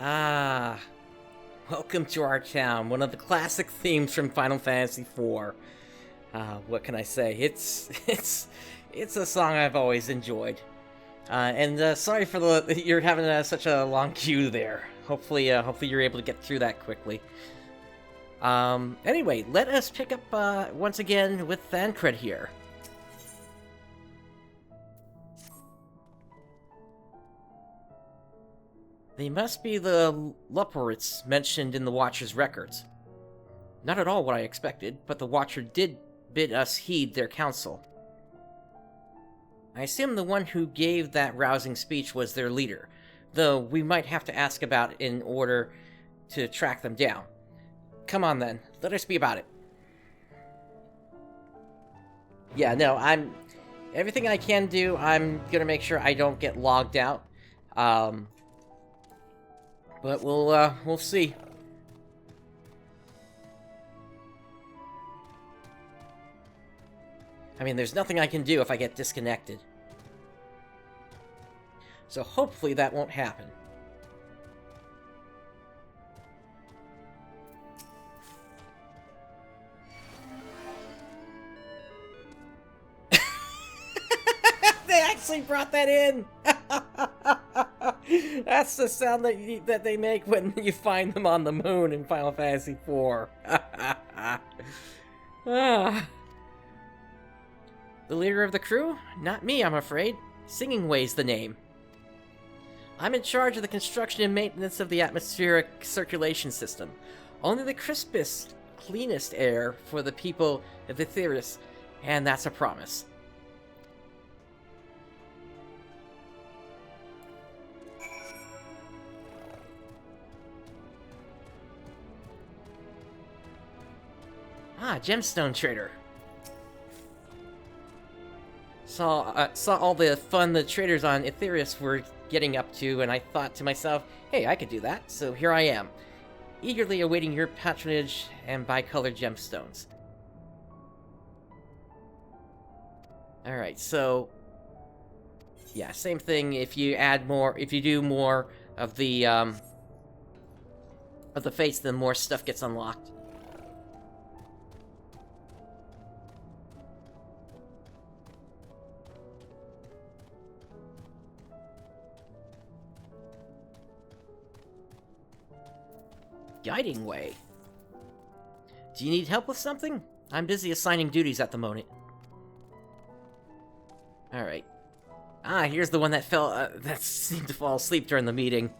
Ah, welcome to our town, one of the classic themes from Final Fantasy IV. What can I say? It's a song I've always enjoyed. Sorry for you're having such a long queue there. Hopefully you're able to get through that quickly. Anyway, let us pick up once again with Thancred here. They must be the Loporrits mentioned in the Watcher's records. Not at all what I expected, but the Watcher did bid us heed their counsel. I assume the one who gave that rousing speech was their leader, though we might have to ask about it in order to track them down. Come on then, let us be about it. Yeah, no, everything I can do, I'm gonna make sure I don't get logged out. But we'll see. I mean, there's nothing I can do if I get disconnected. So hopefully that won't happen. They actually brought that in! That's the sound that they make when you find them on the moon in Final Fantasy IV. The leader of the crew? Not me, I'm afraid. Singing Way's the name. I'm in charge of the construction and maintenance of the atmospheric circulation system. Only the crispest, cleanest air for the people of Etheirys, and that's a promise. Ah, Gemstone Trader. Saw all the fun the traders on Etheirys were getting up to, and I thought to myself, hey, I could do that, so here I am, eagerly awaiting your patronage and bicolored gemstones. Alright, so yeah, same thing. If you do more of the fates, then more stuff gets unlocked. Guiding Way. Do you need help with something? I'm busy assigning duties at the moment. Alright. Ah, here's the one that that seemed to fall asleep during the meeting.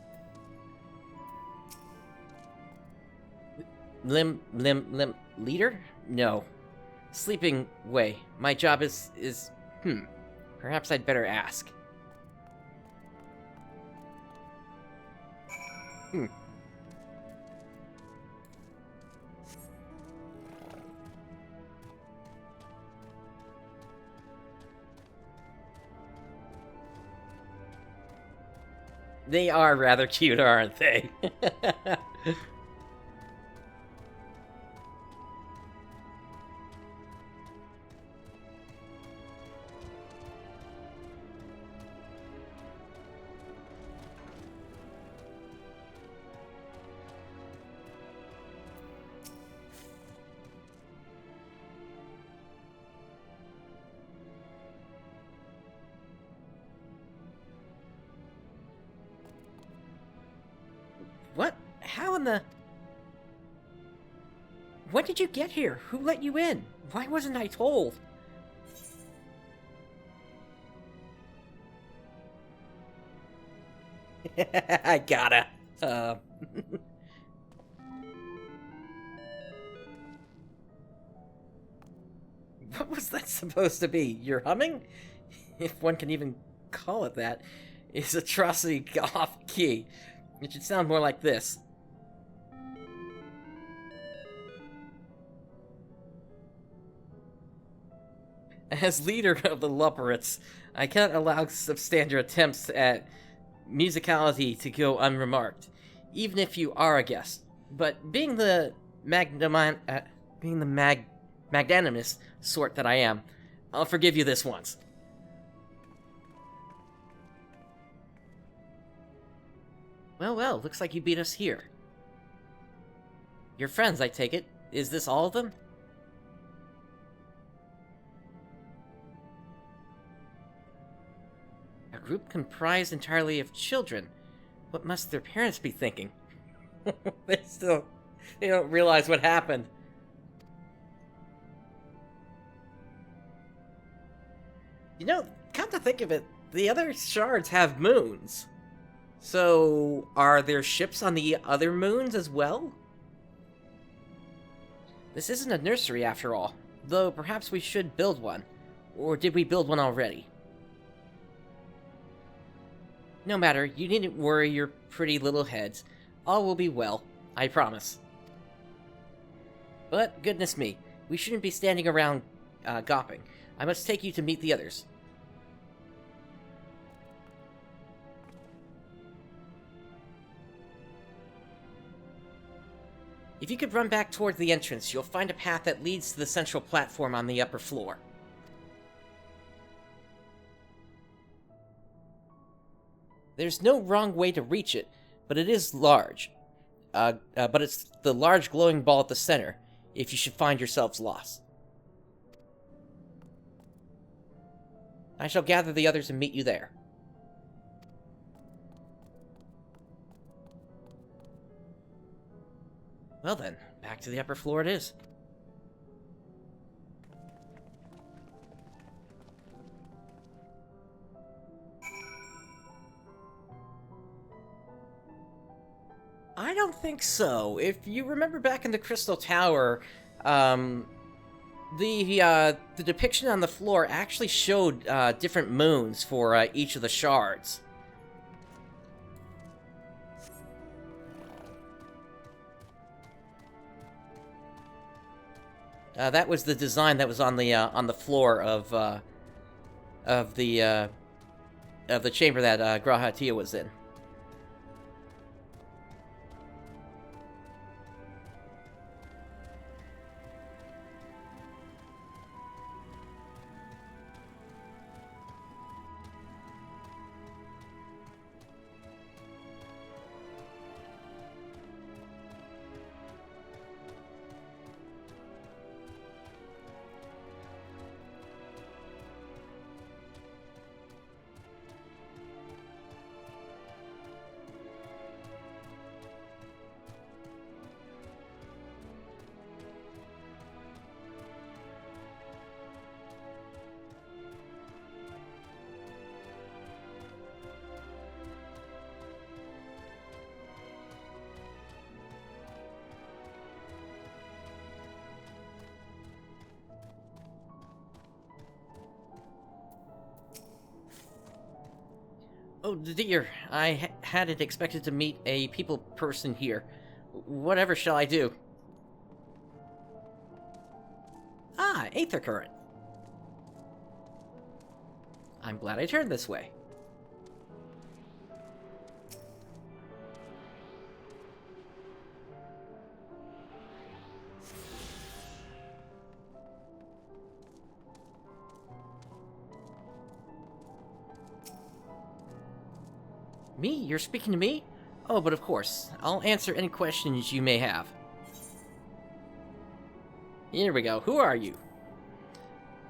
Leader? No. Sleeping Way. My job is... Perhaps I'd better ask. They are rather cute, aren't they? What? How in the... When did you get here? Who let you in? Why wasn't I told? I gotta. What was that supposed to be? Your humming? If one can even call it that. Is atrocity off key. It should sound more like this. As leader of the Loporrits, I cannot allow substandard attempts at musicality to go unremarked, even if you are a guest. But being the magnanimous sort that I am, I'll forgive you this once. Well, well, looks like you beat us here. Your friends, I take it. Is this all of them? A group comprised entirely of children. What must their parents be thinking? They don't realize what happened. You know, come to think of it, the other shards have moons. So, are there ships on the other moons as well? This isn't a nursery after all, though perhaps we should build one. Or did we build one already? No matter, you needn't worry your pretty little heads. All will be well, I promise. But, goodness me, we shouldn't be standing around gawping. I must take you to meet the others. If you could run back toward the entrance, you'll find a path that leads to the central platform on the upper floor. There's no wrong way to reach it, but it is large. But it's the large glowing ball at the center, if you should find yourselves lost. I shall gather the others and meet you there. Well then, back to the upper floor it is. I don't think so. If you remember back in the Crystal Tower, the depiction on the floor actually showed different moons for each of the shards. That was the design that was on the floor of the chamber that Grahatia was in. Oh dear, I hadn't expected to meet a people person here. Whatever shall I do? Ah, Aether Current. I'm glad I turned this way. Me? You're speaking to me? Oh, but of course. I'll answer any questions you may have. Here we go. Who are you?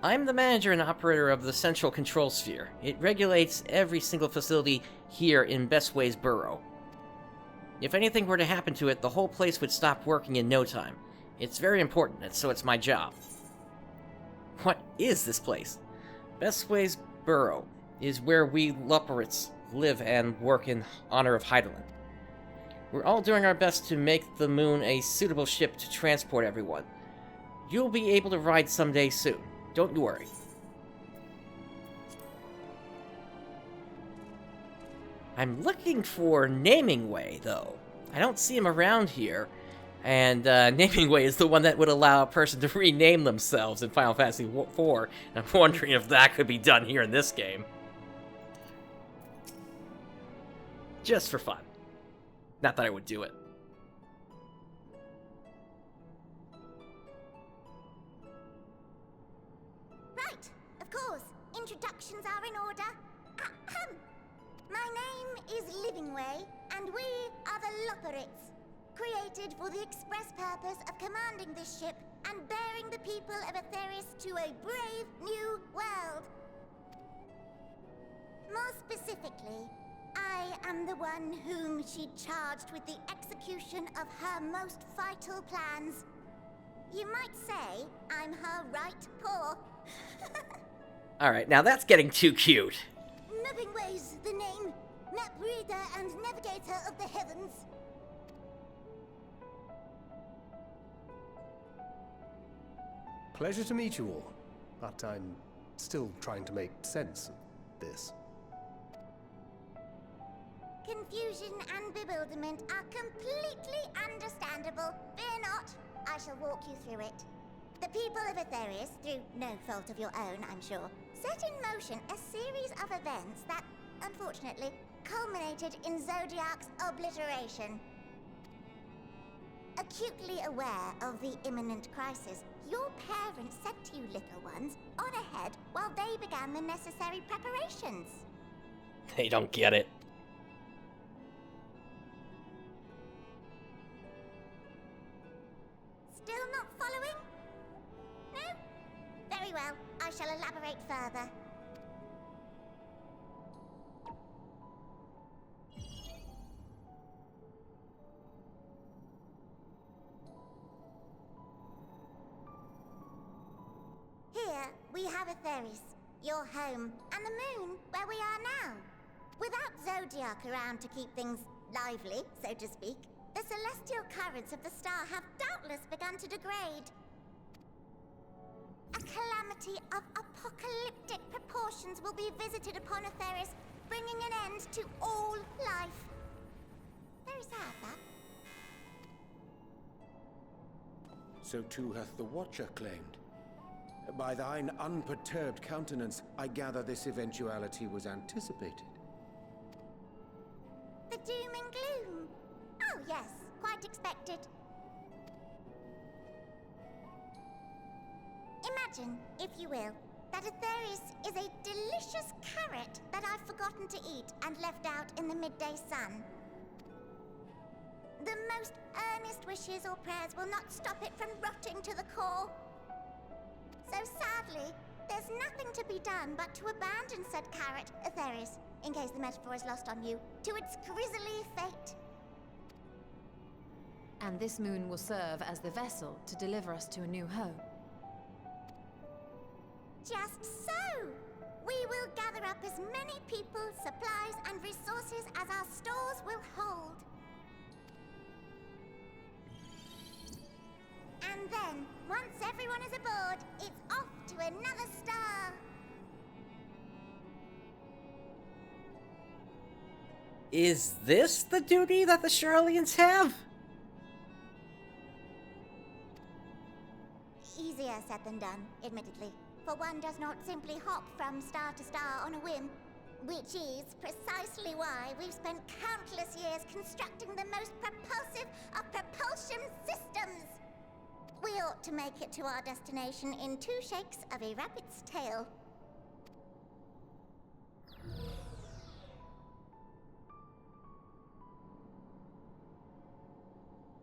I'm the manager and operator of the Central Control Sphere. It regulates every single facility here in Bestway's Borough. If anything were to happen to it, the whole place would stop working in no time. It's very important, and so it's my job. What is this place? Bestway's Borough is where we Loporrits live and work in honor of Heidelin. We're all doing our best to make the moon a suitable ship to transport everyone. You'll be able to ride someday soon. Don't you worry. I'm looking for Namingway, though. I don't see him around here. And Namingway is the one that would allow a person to rename themselves in Final Fantasy IV. And I'm wondering if that could be done here in this game. Just for fun. Not that I would do it. Right, of course. Introductions are in order. Ahem. My name is Livingway, and we are the Loporrits, created for the express purpose of commanding this ship and bearing the people of Atheris to a brave new world. More specifically, I am the one whom she charged with the execution of her most vital plans. You might say I'm her right paw. Alright, now that's getting too cute. Livingway's the name, map reader and navigator of the heavens. Pleasure to meet you all, but I'm still trying to make sense of this. Confusion and bewilderment are completely understandable. Fear not, I shall walk you through it. The people of Atheris, through no fault of your own, I'm sure, set in motion a series of events that, unfortunately, culminated in Zodiac's obliteration. Acutely aware of the imminent crisis, your parents said to you little ones, on ahead while they began the necessary preparations. They don't get it. Still not following? No? Very well, I shall elaborate further. Here, we have Atheris, your home, and the moon, where we are now. Without Zodiac around to keep things lively, so to speak, the celestial currents of the star have doubtless begun to degrade. A calamity of apocalyptic proportions will be visited upon Atheris, bringing an end to all life. Very sad, that. So too hath the Watcher claimed. By thine unperturbed countenance, I gather this eventuality was anticipated. The doom and gloom. Oh yes, quite expected. Imagine, if you will, that Atheris is a delicious carrot that I've forgotten to eat and left out in the midday sun. The most earnest wishes or prayers will not stop it from rotting to the core. So sadly, there's nothing to be done but to abandon said carrot, Atheris, in case the metaphor is lost on you, to its grisly fate. And this moon will serve as the vessel to deliver us to a new home. Just so! We will gather up as many people, supplies, and resources as our stores will hold. And then, once everyone is aboard, it's off to another star. Is this the duty that the Charlians have? Easier said than done, admittedly. For one does not simply hop from star to star on a whim. Which is precisely why we've spent countless years constructing the most propulsive of propulsion systems. We ought to make it to our destination in 2 shakes of a rabbit's tail.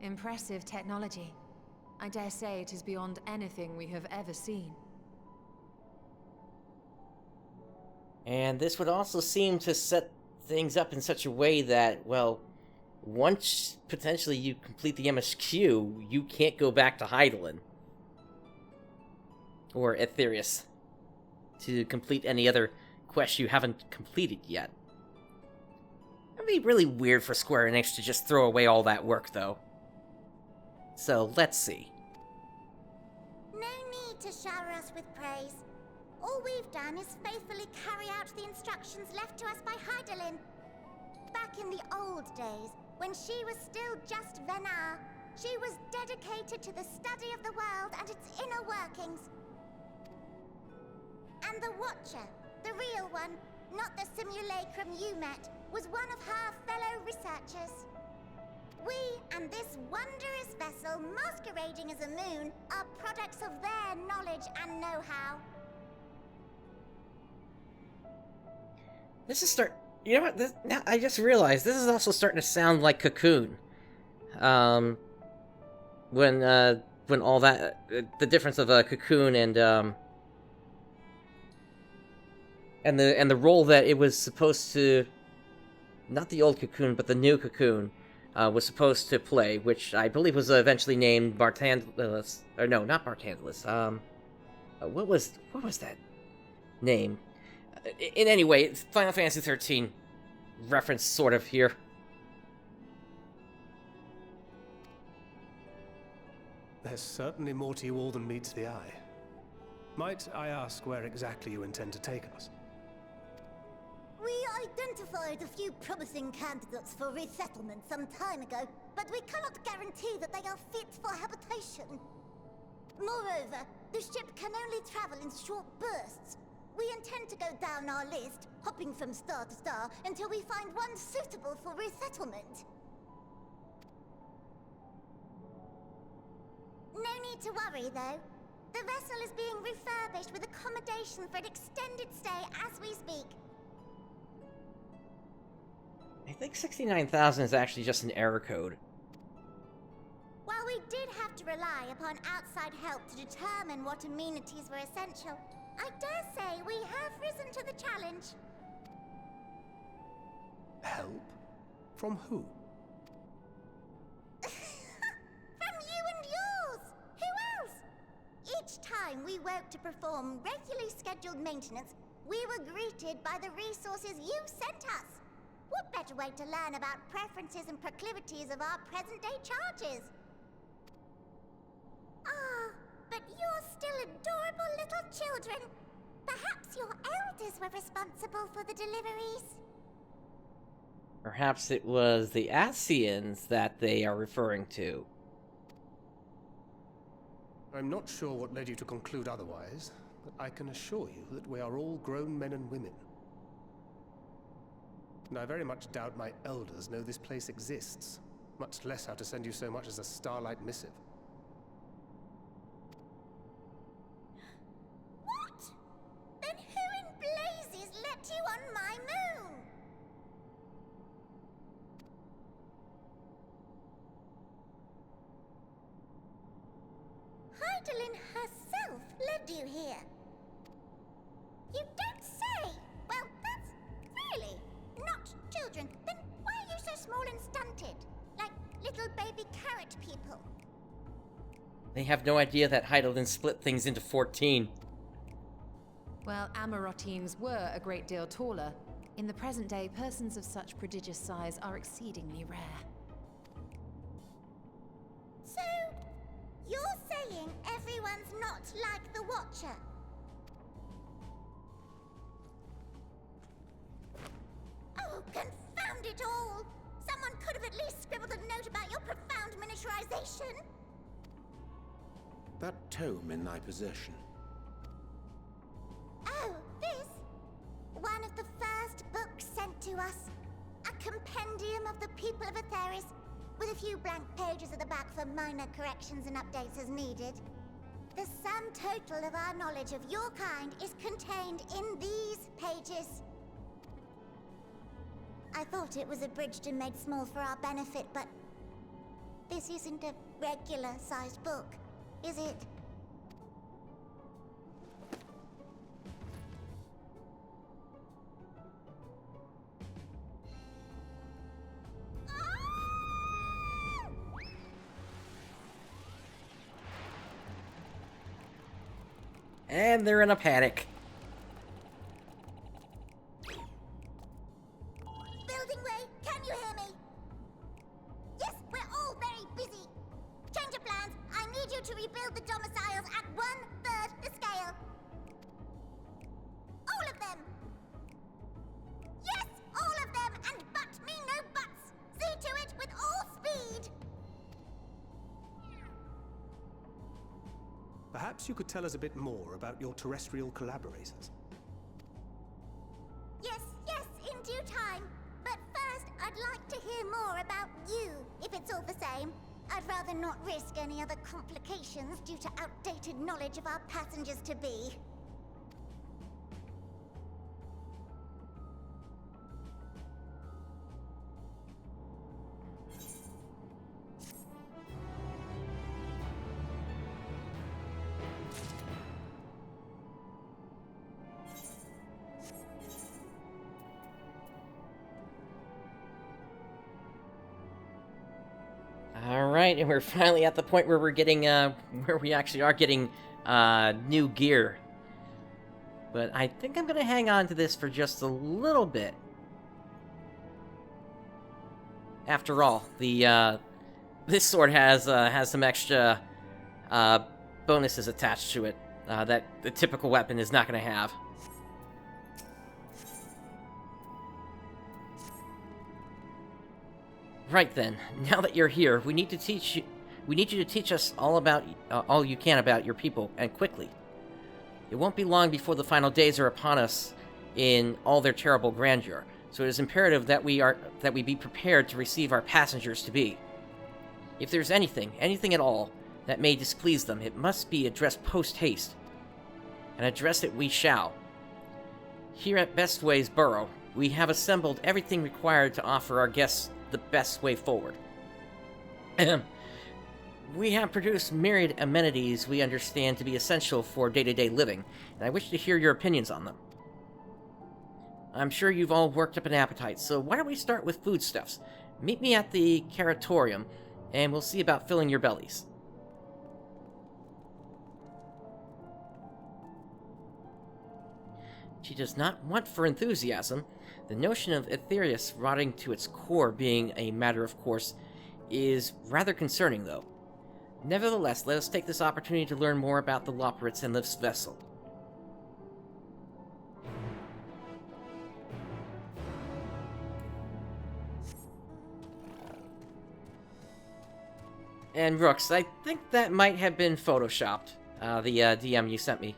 Impressive technology. I dare say it is beyond anything we have ever seen. And this would also seem to set things up in such a way that, well, once potentially you complete the MSQ, you can't go back to Hydaelyn. Or Aetherius. To complete any other quest you haven't completed yet. It'd be really weird for Square Enix to just throw away all that work, though. So, let's see. No need to shower us with praise. All we've done is faithfully carry out the instructions left to us by Hydaelyn. Back in the old days, when she was still just Venar, she was dedicated to the study of the world and its inner workings. And the Watcher, the real one, not the simulacrum you met, was one of her fellow researchers. We and this wondrous vessel masquerading as a moon are products of their knowledge and know-how. This You know what? Now I just realized this is also starting to sound like Cocoon. When all that the difference of Cocoon and the role that it was supposed to, not the old Cocoon but the new Cocoon, was supposed to play, which I believe was eventually named Bartandalus, or no, not Bartandalus. What was that name? In any way, Final Fantasy XIII reference sort of here. There's certainly more to you all than meets the eye. Might I ask where exactly you intend to take us? We identified a few promising candidates for resettlement some time ago, but we cannot guarantee that they are fit for habitation. Moreover, the ship can only travel in short bursts. We intend to go down our list, hopping from star to star, until we find one suitable for resettlement. No need to worry, though. The vessel is being refurbished with accommodation for an extended stay as we speak. I think 69,000 is actually just an error code. While we did have to rely upon outside help to determine what amenities were essential, I dare say we have risen to the challenge. Help? From who? From you and yours! Who else? Each time we woke to perform regularly scheduled maintenance, we were greeted by the resources you sent us. What better way to learn about preferences and proclivities of our present-day charges? Ah, but you're still adorable little children. Perhaps your elders were responsible for the deliveries. Perhaps it was the Ascians that they are referring to. I'm not sure what led you to conclude otherwise, but I can assure you that we are all grown men and women. And I very much doubt my elders know this place exists, much less how to send you so much as a starlight missive. What? Then who in blazes let you on my moon? Heidelin herself led you here. You don't say! Well, that's really not children. Then why are you so small and stunted? Like little baby carrot people. They have no idea that Heidelin split things into 14. Well, Amarotines were a great deal taller. In the present day, persons of such prodigious size are exceedingly rare. So, you're saying everyone's not like the Watcher? Oh, confound it all! Someone could have at least scribbled a note about your profound miniaturization. That tome in thy possession. Oh, this? One of the first books sent to us. A compendium of the people of Aetheris, with a few blank pages at the back for minor corrections and updates as needed. The sum total of our knowledge of your kind is contained in these pages. I thought it was abridged and made small for our benefit, but this isn't a regular-sized book, is it? And they're in a panic. Building way, can you hear me? Yes, we're all very busy. Change of plans. I need you to rebuild the domiciles at 1/3 the scale. All of them. Yes, all of them, and but me no buts. See to it with all speed. Perhaps you could tell us a bit more about your terrestrial collaborators. Yes, in due time. But first, I'd like to hear more about you, if it's all the same. I'd rather not risk any other complications due to outdated knowledge of our passengers-to-be. Alright, and we're finally at the point where we're getting, where we actually are getting, new gear. But I think I'm gonna hang on to this for just a little bit. After all, this sword has some extra, bonuses attached to it, that the typical weapon is not gonna have. Right then, now that you're here, we need you to teach us all you can about your people, and quickly. It won't be long before the final days are upon us in all their terrible grandeur, so it is imperative that we be prepared to receive our passengers to be. If there's anything at all, that may displease them, it must be addressed post-haste. And address it we shall. Here at Bestway's Burrow, we have assembled everything required to offer our guests the best way forward. We have produced myriad amenities we understand to be essential for day-to-day living, and I wish to hear your opinions on them. I'm sure you've all worked up an appetite, so why don't we start with foodstuffs? Meet me at the Caratorium, and we'll see about filling your bellies. She does not want for enthusiasm. The notion of Aetherius rotting to its core being a matter of course is rather concerning, though. Nevertheless, let us take this opportunity to learn more about the Loporrits and this vessel. And Rooks, I think that might have been photoshopped, the DM you sent me.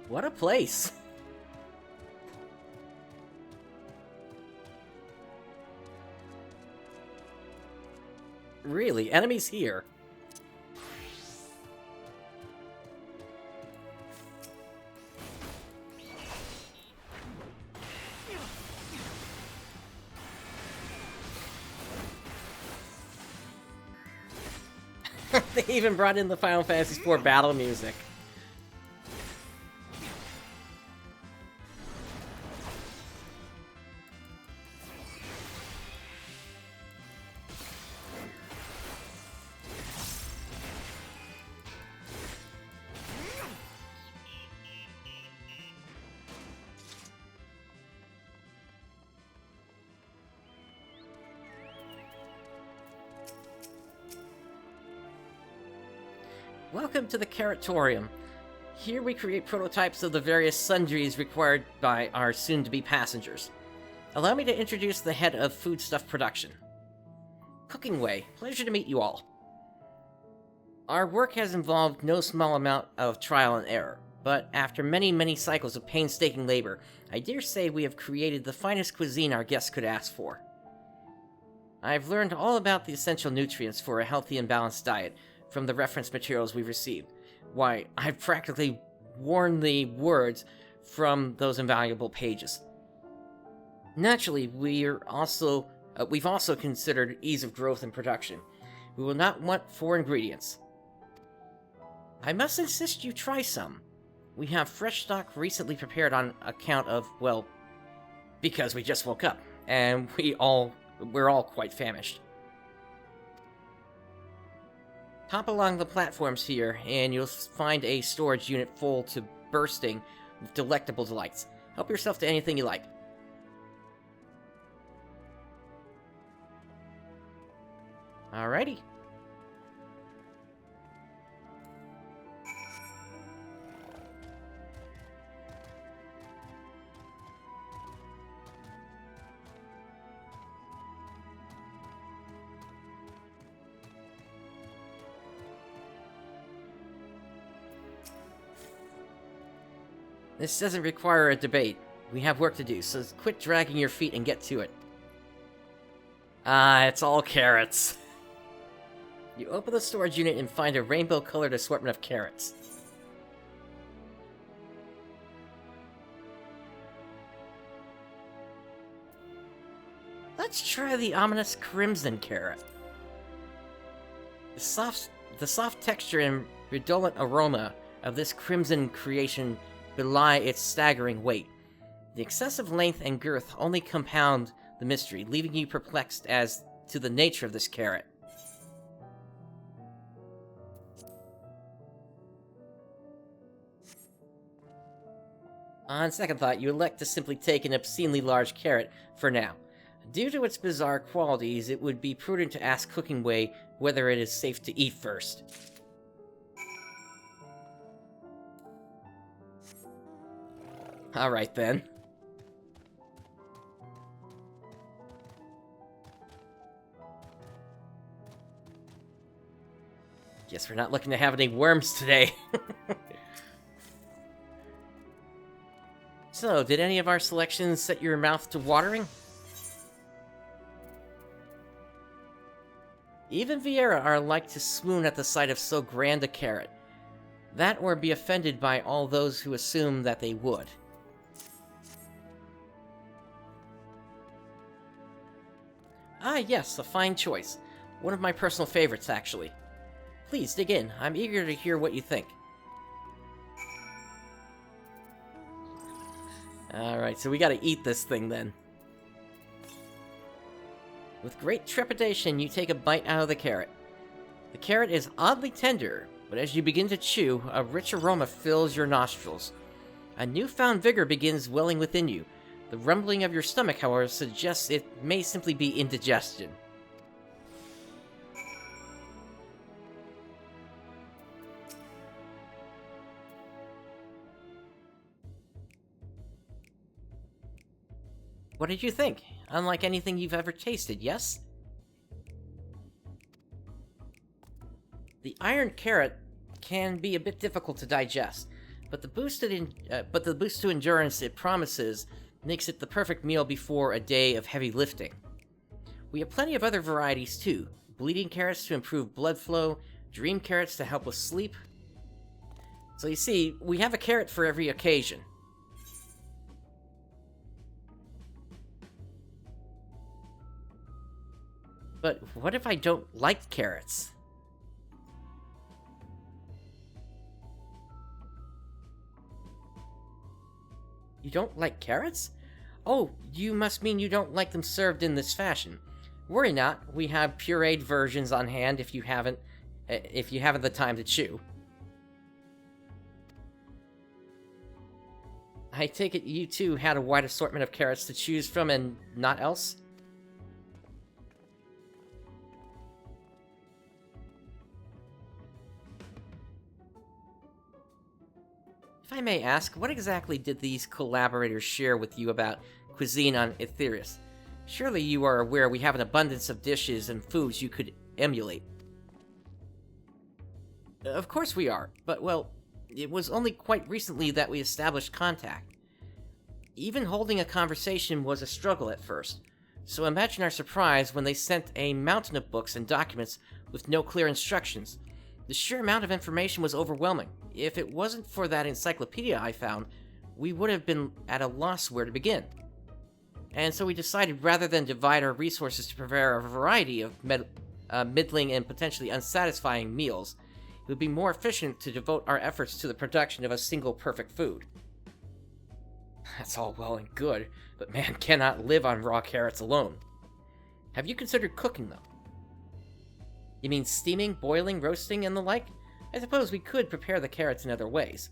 What a place! Really, enemies here? They even brought in the Final Fantasy IV battle music. Welcome to the Caratorium. Here we create prototypes of the various sundries required by our soon-to-be passengers. Allow me to introduce the head of foodstuff production. Cooking Way, pleasure to meet you all. Our work has involved no small amount of trial and error, but after many cycles of painstaking labor, I dare say we have created the finest cuisine our guests could ask for. I've learned all about the essential nutrients for a healthy and balanced diet from the reference materials we've received. Why, I've practically worn the words from those invaluable pages. Naturally, we've also considered ease of growth and production. We will not want 4 ingredients. I must insist you try some. We have fresh stock recently prepared on account of, well, because we just woke up, and we're all quite famished. Hop along the platforms here, and you'll find a storage unit full to bursting with delectable delights. Help yourself to anything you like. Alrighty. This doesn't require a debate. We have work to do, so quit dragging your feet and get to it. Ah, it's all carrots. You open the storage unit and find a rainbow-colored assortment of carrots. Let's try the ominous crimson carrot. The soft texture and redolent aroma of this crimson creation belie its staggering weight. The excessive length and girth only compound the mystery, leaving you perplexed as to the nature of this carrot. On second thought, you elect to simply take an obscenely large carrot for now. Due to its bizarre qualities, it would be prudent to ask Cooking Way whether it is safe to eat first. Alright then. Guess we're not looking to have any worms today. So, did any of our selections set your mouth to watering? Even Viera are like to swoon at the sight of so grand a carrot. That or be offended by all those who assume that they would. Ah yes, a fine choice. One of my personal favorites, actually. Please, dig in. I'm eager to hear what you think. Alright, so we gotta eat this thing then. With great trepidation, you take a bite out of the carrot. The carrot is oddly tender, but as you begin to chew, a rich aroma fills your nostrils. A newfound vigor begins welling within you. The rumbling of your stomach, however, suggests it may simply be indigestion. What did you think? Unlike anything you've ever tasted, yes? The iron carrot can be a bit difficult to digest, but the boost to endurance it promises makes it the perfect meal before a day of heavy lifting. We have plenty of other varieties too. Bleeding carrots to improve blood flow, dream carrots to help with sleep. So you see, we have a carrot for every occasion. But what if I don't like carrots? You don't like carrots? Oh, you must mean you don't like them served in this fashion. Worry not, we have pureed versions on hand if you haven't the time to chew. I take it you too had a wide assortment of carrots to choose from and not else? If I may ask, what exactly did these collaborators share with you about cuisine on Etheirys? Surely you are aware we have an abundance of dishes and foods you could emulate. Of course we are, but, well, it was only quite recently that we established contact. Even holding a conversation was a struggle at first, so imagine our surprise when they sent a mountain of books and documents with no clear instructions. The sheer amount of information was overwhelming. If it wasn't for that encyclopedia I found, we would have been at a loss where to begin. And so we decided rather than divide our resources to prepare a variety of middling and potentially unsatisfying meals, it would be more efficient to devote our efforts to the production of a single perfect food. That's all well and good, but man cannot live on raw carrots alone. Have you considered cooking them? You mean steaming, boiling, roasting, and the like? I suppose we could prepare the carrots in other ways.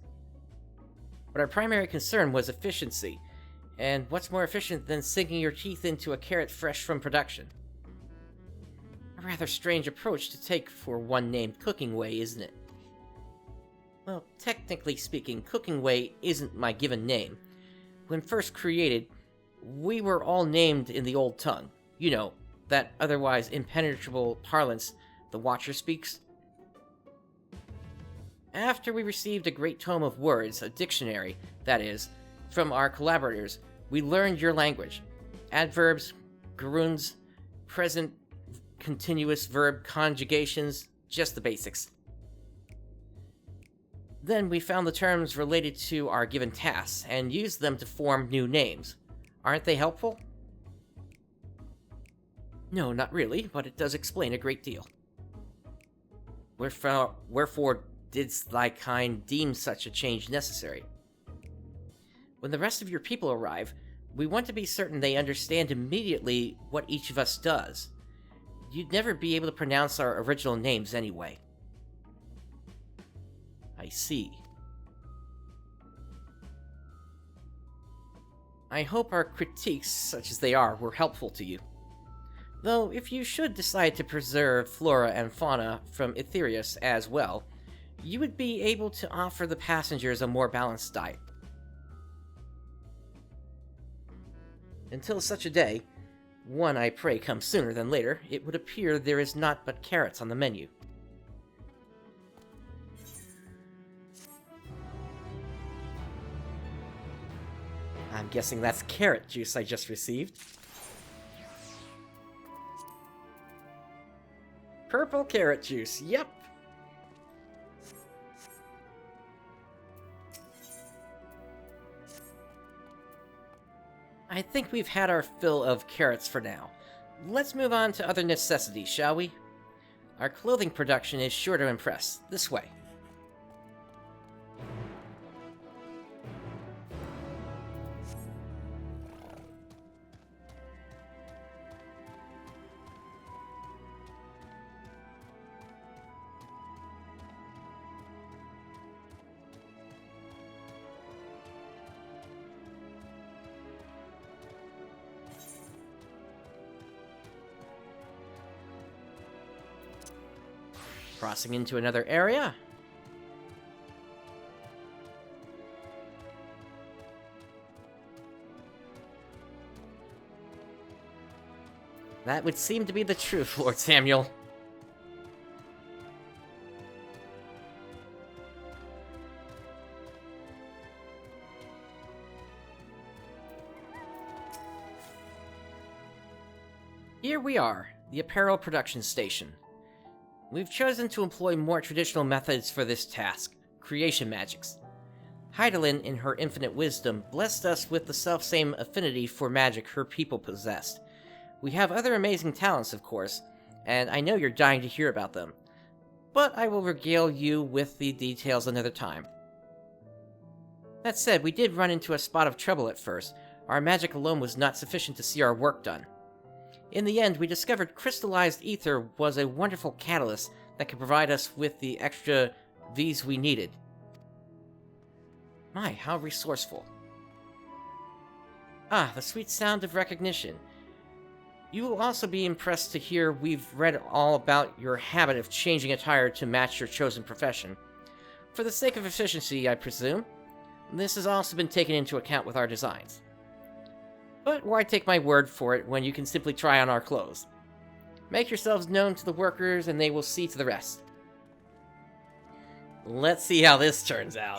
But our primary concern was efficiency, and what's more efficient than sinking your teeth into a carrot fresh from production? A rather strange approach to take for one named Cooking Way, isn't it? Well, technically speaking, Cooking Way isn't my given name. When first created, we were all named in the old tongue. You know, that otherwise impenetrable parlance the Watcher speaks. After we received a great tome of words, a dictionary, that is, from our collaborators, we learned your language. Adverbs, gerunds, present continuous verb conjugations, just the basics. Then we found the terms related to our given tasks and used them to form new names. Aren't they helpful? No, not really, but it does explain a great deal. Wherefore didst thy kind deem such a change necessary? When the rest of your people arrive, we want to be certain they understand immediately what each of us does. You'd never be able to pronounce our original names anyway. I see. I hope our critiques, such as they are, were helpful to you. Though, if you should decide to preserve flora and fauna from Etherius as well, you would be able to offer the passengers a more balanced diet. Until such a day, one I pray comes sooner than later, it would appear there is naught but carrots on the menu. I'm guessing that's carrot juice I just received. Purple carrot juice, yep. I think we've had our fill of carrots for now. Let's move on to other necessities, shall we? Our clothing production is sure to impress. This way. Crossing into another area. That would seem to be the truth, Lord Samuel. Here we are, the Apparel Production station. We've chosen to employ more traditional methods for this task, creation magics. Heidelin, in her infinite wisdom, blessed us with the selfsame affinity for magic her people possessed. We have other amazing talents, of course, and I know you're dying to hear about them, but I will regale you with the details another time. That said, we did run into a spot of trouble at first. Our magic alone was not sufficient to see our work done. In the end, we discovered crystallized ether was a wonderful catalyst that could provide us with the extra V's we needed. My, how resourceful. Ah, the sweet sound of recognition. You will also be impressed to hear we've read all about your habit of changing attire to match your chosen profession. For the sake of efficiency, I presume, this has also been taken into account with our designs. But why take my word for it when you can simply try on our clothes? Make yourselves known to the workers and they will see to the rest. Let's see how this turns out.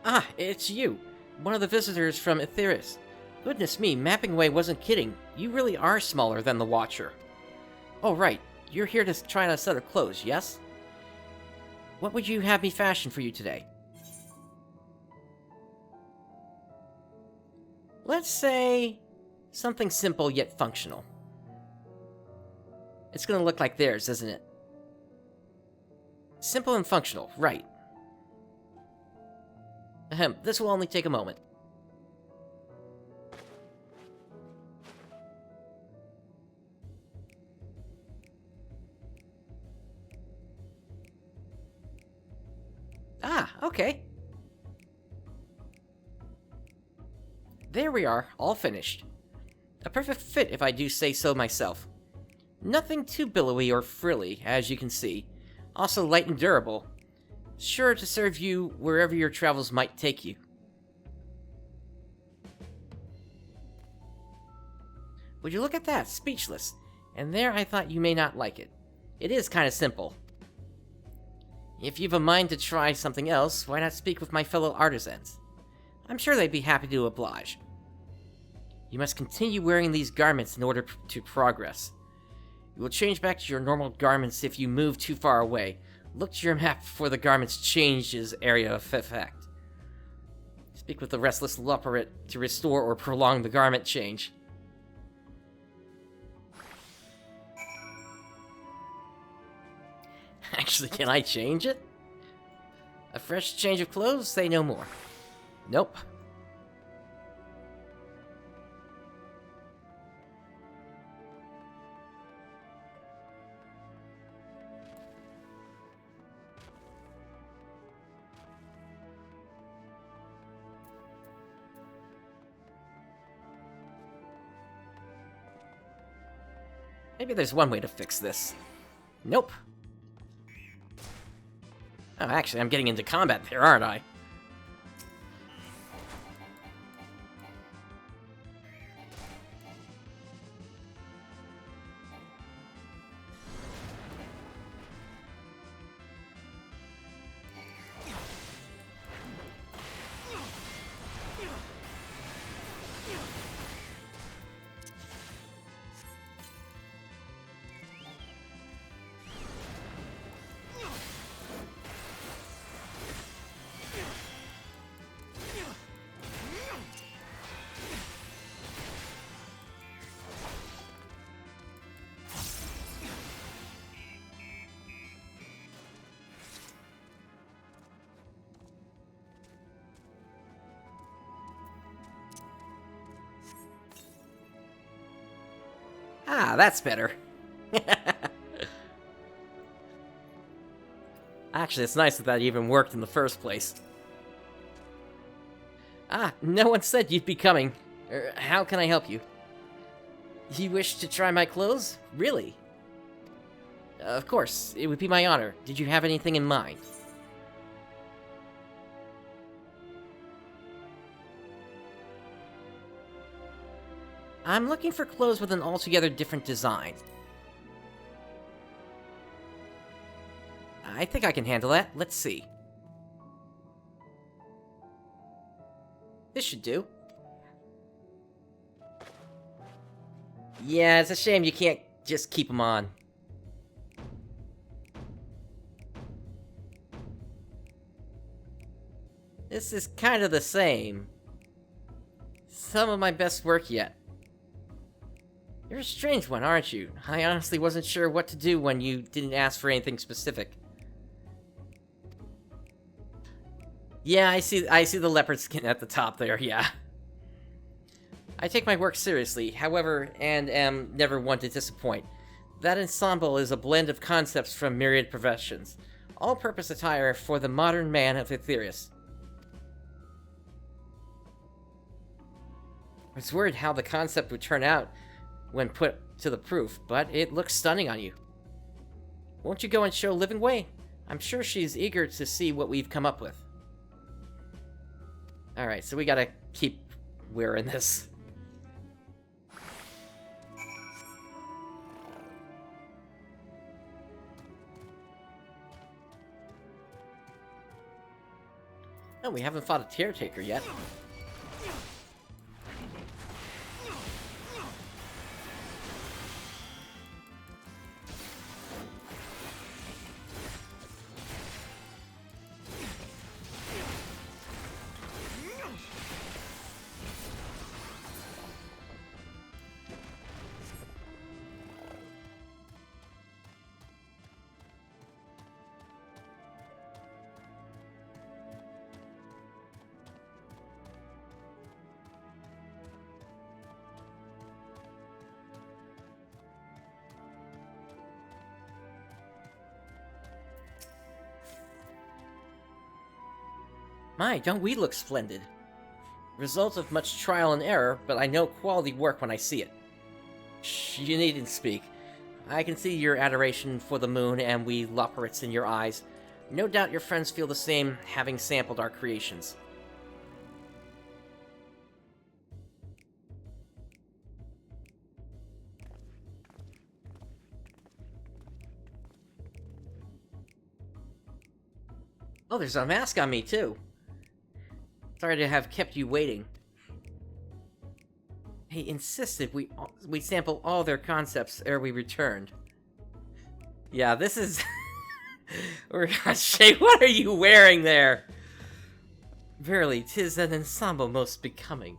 Ah, it's you. One of the visitors from Etherius. Goodness me, Mapping Way wasn't kidding. You really are smaller than the Watcher. Oh right, you're here to try on a set of clothes, yes? What would you have me fashion for you today? Let's say something simple yet functional. It's gonna look like theirs, isn't it? Simple and functional, right. Ahem, this will only take a moment. Ah, okay. There we are, all finished. A perfect fit if I do say so myself. Nothing too billowy or frilly, as you can see. Also light and durable. Sure to serve you wherever your travels might take you. Would you look at that? Speechless. And there I thought you may not like it. It is kind of simple. If you've a mind to try something else, why not speak with my fellow artisans? I'm sure they'd be happy to oblige. You must continue wearing these garments in order to progress. You will change back to your normal garments if you move too far away. Look to your map before the garments changes area of effect. Speak with the restless Loporrit to restore or prolong the garment change. Actually, can I change it? A fresh change of clothes? Say no more. Nope. Maybe there's one way to fix this. Nope. Oh, actually, I'm getting into combat there, aren't I? Ah, that's better. Actually, it's nice that that even worked in the first place. Ah, no one said you'd be coming. How can I help you? You wish to try my clothes? Really? Of course, it would be my honor. Did you have anything in mind? I'm looking for clothes with an altogether different design. I think I can handle that. Let's see. This should do. Yeah, it's a shame you can't just keep them on. This is kind of the same. Some of my best work yet. You're a strange one, aren't you? I honestly wasn't sure what to do when you didn't ask for anything specific. Yeah, I see the leopard skin at the top there, yeah. I take my work seriously, however, and am never one to disappoint. That ensemble is a blend of concepts from myriad professions. All-purpose attire for the modern man of Aetherius. I was worried how the concept would turn out when put to the proof, but it looks stunning on you. Won't you go and show Living Way? I'm sure she's eager to see what we've come up with. Alright, so we gotta keep wearing this. Oh, we haven't fought a caretaker yet. My, don't we look splendid? Result of much trial and error, but I know quality work when I see it. Shh, you needn't speak. I can see your adoration for the moon and we Loporrits in your eyes. No doubt your friends feel the same, having sampled our creations. Oh, there's a mask on me, too. Sorry to have kept you waiting. They insisted we sample all their concepts ere we returned. Yeah, this is... Shay, what are you wearing there? Verily, 'tis an ensemble most becoming.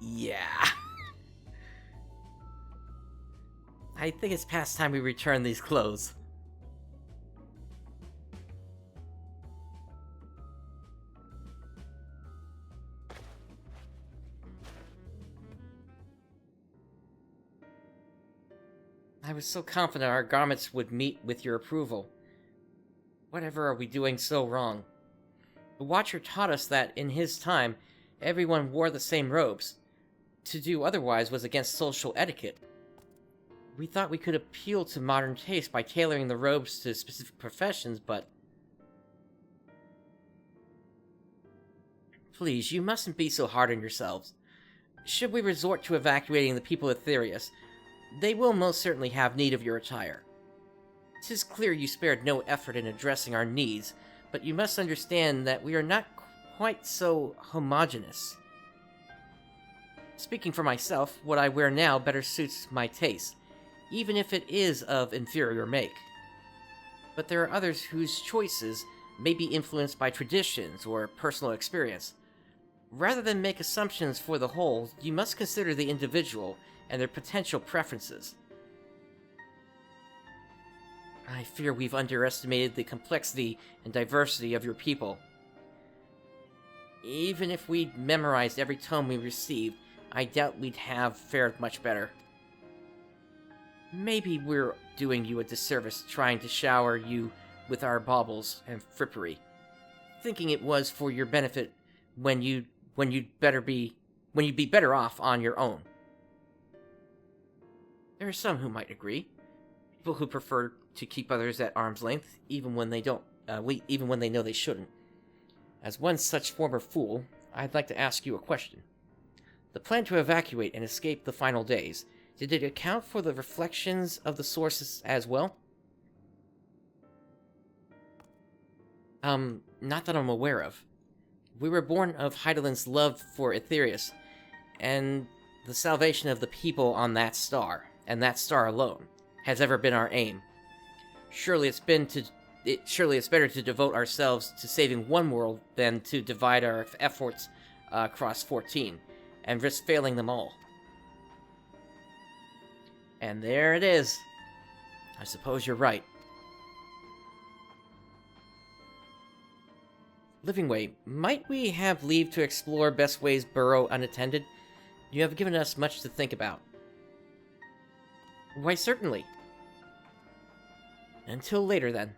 Yeah. I think it's past time we return these clothes. I was so confident our garments would meet with your approval. Whatever are we doing so wrong? The Watcher taught us that, in his time, everyone wore the same robes. To do otherwise was against social etiquette. We thought we could appeal to modern taste by tailoring the robes to specific professions, but... Please, you mustn't be so hard on yourselves. Should we resort to evacuating the people of Therius, they will most certainly have need of your attire. 'Tis clear you spared no effort in addressing our needs, but you must understand that we are not quite so homogeneous. Speaking for myself, what I wear now better suits my taste, even if it is of inferior make. But there are others whose choices may be influenced by traditions or personal experience. Rather than make assumptions for the whole, you must consider the individual and their potential preferences. I fear we've underestimated the complexity and diversity of your people. Even if we'd memorized every tome we received, I doubt we'd have fared much better. Maybe we're doing you a disservice trying to shower you with our baubles and frippery, thinking it was for your benefit when you'd be better off on your own. There are some who might agree, people who prefer to keep others at arm's length, even when they know they shouldn't. As one such former fool, I'd like to ask you a question. The plan to evacuate and escape the final days, did it account for the reflections of the sources as well? Not that I'm aware of. We were born of Heidelin's love for Aetherius, and the salvation of the people on that star, and that star alone, has ever been our aim. Surely it's better to devote ourselves to saving one world than to divide our efforts across 14, and risk failing them all. And there it is. I suppose you're right. Livingway, might we have leave to explore Bestway's burrow unattended? You have given us much to think about. Why, certainly. Until later, then.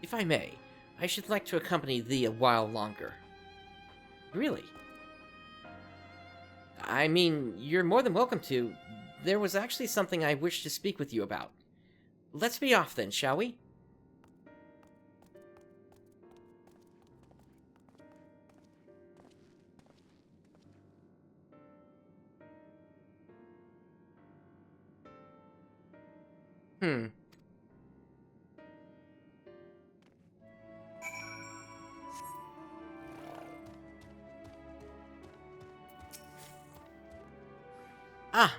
If I may, I should like to accompany thee a while longer. Really? I mean, you're more than welcome to. There was actually something I wished to speak with you about. Let's be off then, shall we?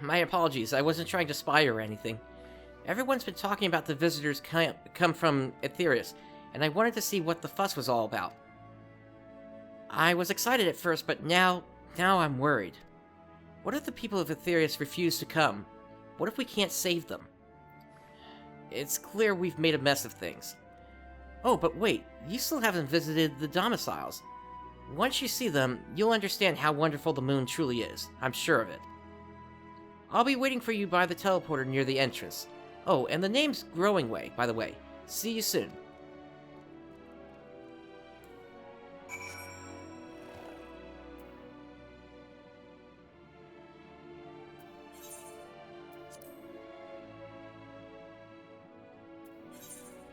My apologies. I wasn't trying to spy or anything. Everyone's been talking about the visitors come from Aetherius, and I wanted to see what the fuss was all about. I was excited at first, but now I'm worried. What if the people of Aetherius refuse to come? What if we can't save them? It's clear we've made a mess of things. Oh, but wait, you still haven't visited the domiciles. Once you see them, you'll understand how wonderful the moon truly is. I'm sure of it. I'll be waiting for you by the teleporter near the entrance. Oh, and the name's Growing Way, by the way. See you soon.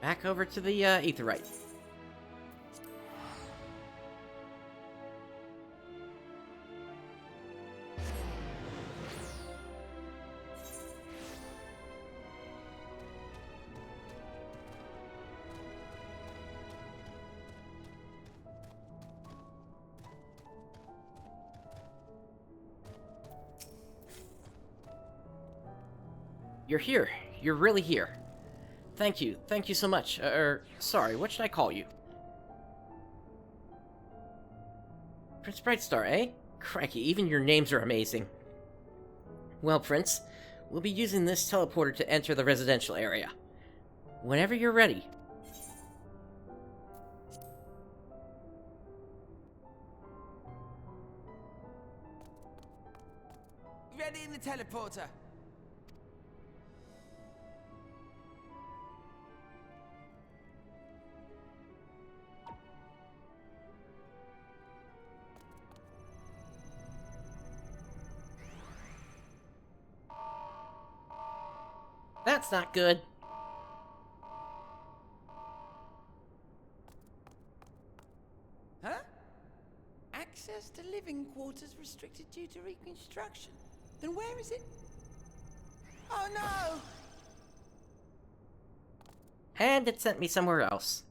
Back over to the Aetheryte. You're here. You're really here. Thank you so much. Sorry, what should I call you? PrinceBrightstar, eh? Crikey, even your names are amazing. Well, Prince, we'll be using this teleporter to enter the residential area. Whenever you're ready. Ready in the teleporter. That's not good. Huh? Access to living quarters restricted due to reconstruction. Then where is it? Oh no! And it sent me somewhere else.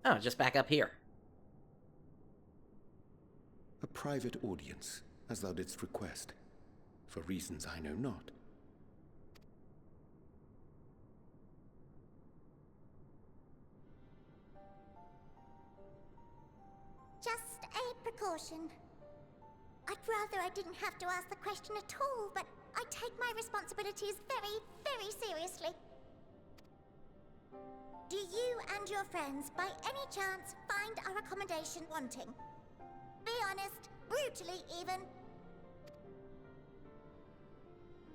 Oh, just back up here. A private audience, as thou didst request, for reasons I know not. Just a precaution. I'd rather I didn't have to ask the question at all, but I take my responsibilities very, very seriously. Do you and your friends, by any chance, find our accommodation wanting? Be honest, brutally even.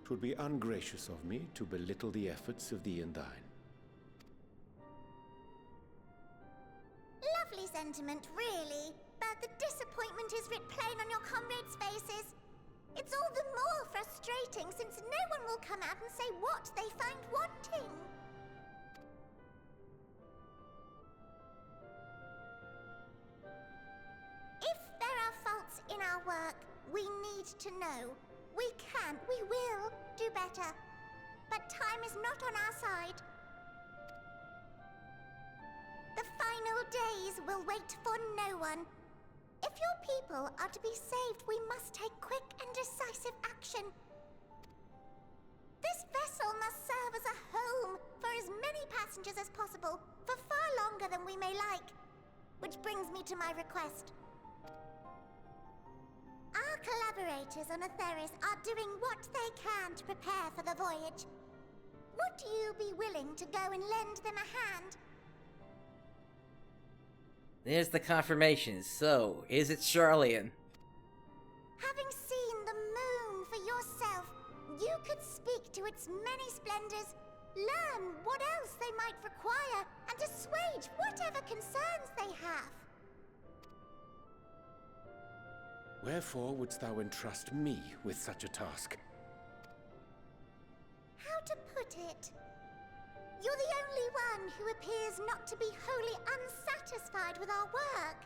'Twould be ungracious of me to belittle the efforts of thee and thine. Lovely sentiment, really. But the disappointment is writ plain on your comrades' faces. It's all the more frustrating since no one will come out and say what they find wanting. If there are faults in our work, we need to know. We can, we will do better. But time is not on our side. The final days will wait for no one. If your people are to be saved, we must take quick and decisive action. This vessel must serve as a home for as many passengers as possible, for far longer than we may like. Which brings me to my request. Our collaborators on Atheris are doing what they can to prepare for the voyage. Would you be willing to go and lend them a hand? There's the confirmation. So, is it Charlian? Having seen the moon for yourself, you could speak to its many splendors, learn what else they might require, and assuage whatever concerns they have. Wherefore wouldst thou entrust me with such a task? How to put it? You're the only one who appears not to be wholly unsatisfied with our work.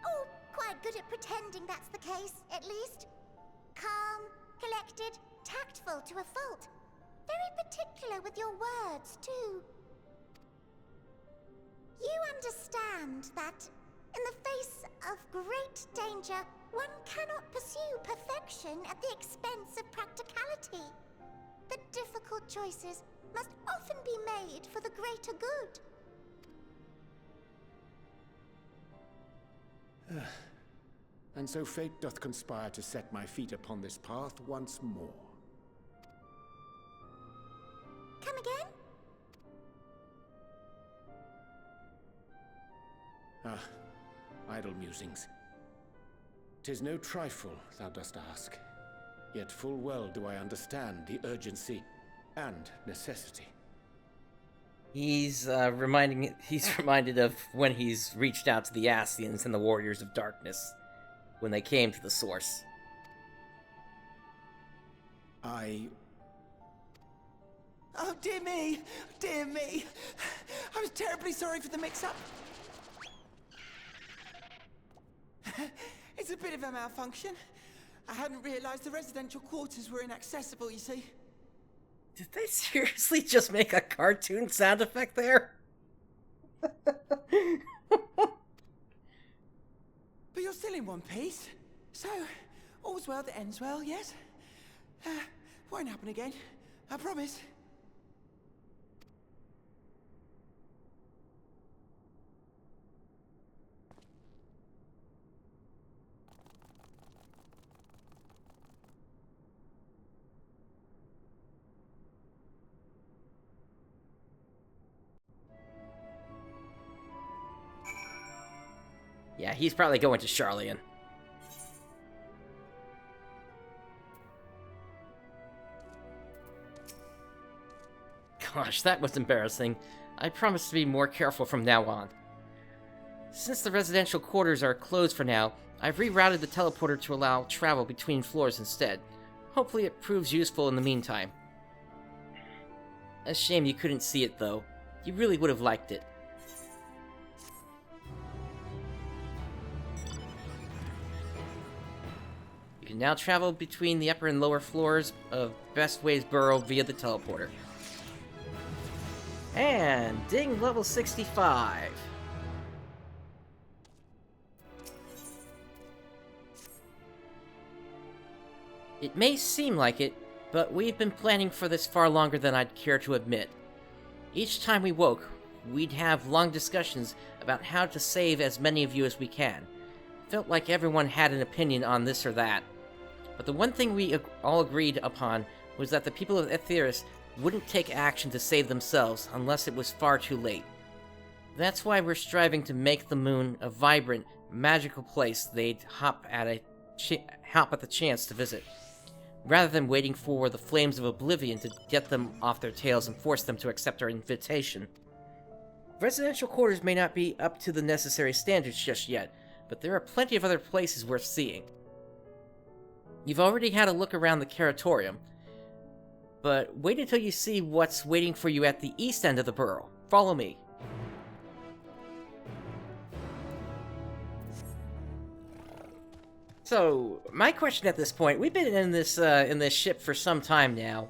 Or quite good at pretending that's the case, at least. Calm, collected, tactful to a fault. Very particular with your words, too. You understand that, in the face of great danger, one cannot pursue perfection at the expense of practicality. The difficult choices must often be made for the greater good. And so fate doth conspire to set my feet upon this path once more. again? Idle musings. 'Tis no trifle, thou dost ask. Yet full well do I understand the urgency and necessity. He's reminded of when he's reached out to the Ascians and the Warriors of Darkness, when they came to the source. Oh, dear me! Dear me! I was terribly sorry for the mix-up. It's a bit of a malfunction. I hadn't realized the residential quarters were inaccessible, you see. Did they seriously just make a cartoon sound effect there? But you're still in one piece. So, all's well that ends well, yes? Won't happen again. I promise. Yeah, he's probably going to Charlian. Gosh, that was embarrassing. I promise to be more careful from now on. Since the residential quarters are closed for now, I've rerouted the teleporter to allow travel between floors instead. Hopefully it proves useful in the meantime. A shame you couldn't see it, though. You really would have liked it. You can now travel between the upper and lower floors of Bestways Burrow via the teleporter. And ding, level 65. It may seem like it, but we've been planning for this far longer than I'd care to admit. Each time we woke, we'd have long discussions about how to save as many of you as we can. Felt like everyone had an opinion on this or that. But the one thing we all agreed upon was that the people of Etheirys wouldn't take action to save themselves unless it was far too late. That's why we're striving to make the moon a vibrant, magical place they'd hop at the chance to visit, rather than waiting for the flames of oblivion to get them off their tails and force them to accept our invitation. Residential quarters may not be up to the necessary standards just yet, but there are plenty of other places worth seeing. You've already had a look around the Curatorium, but wait until you see what's waiting for you at the east end of the burrow. Follow me. So, my question at this point, we've been in this ship for some time now.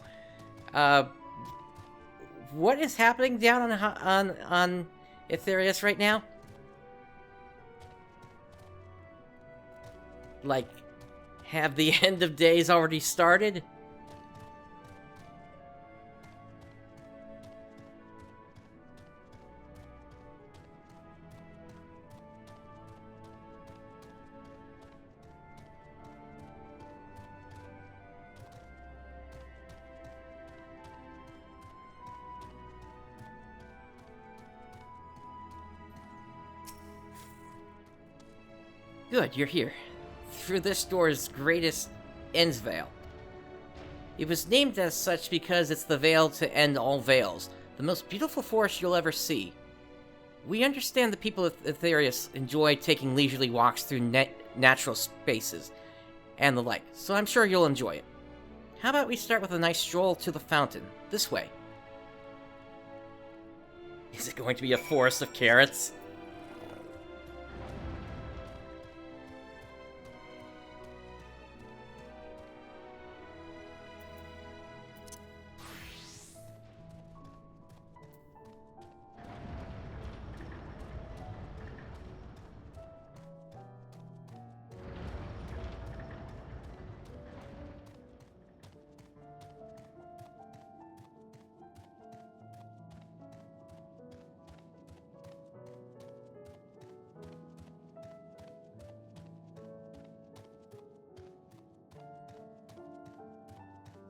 What is happening down on Etheirys right now? Like, have the end of days already started? Good, you're here. Through this door's greatest End's Veil. It was named as such because it's the veil to end all veils, the most beautiful forest you'll ever see. We understand the people of Etheirys enjoy taking leisurely walks through natural spaces and the like, so I'm sure you'll enjoy it. How about we start with a nice stroll to the fountain, this way? Is it going to be a forest of carrots?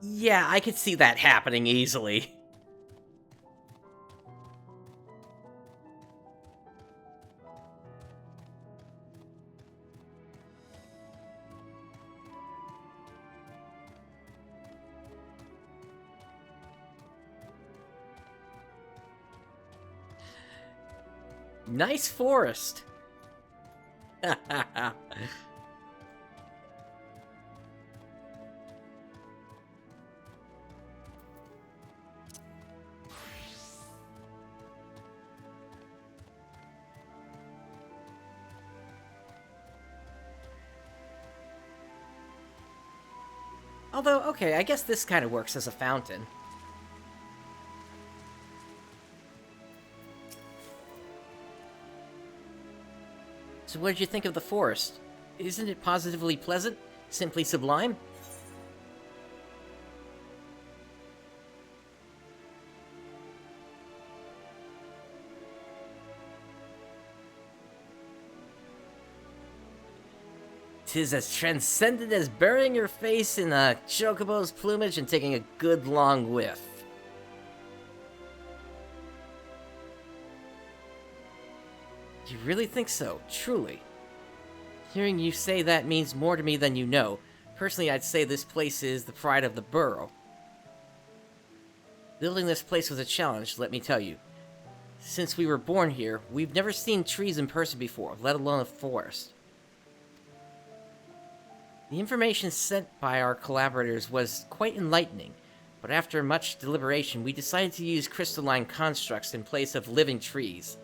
Yeah, I could see that happening easily. Nice forest. Although, okay, I guess this kind of works as a fountain. So what did you think of the forest? Isn't it positively pleasant? Simply sublime? "'Tis as transcendent as burying your face in a chocobo's plumage and taking a good long whiff." You really think so? Truly? Hearing you say that means more to me than you know. Personally, I'd say this place is the pride of the borough. Building this place was a challenge, let me tell you. Since we were born here, we've never seen trees in person before, let alone a forest. The information sent by our collaborators was quite enlightening, but after much deliberation, we decided to use crystalline constructs in place of living trees.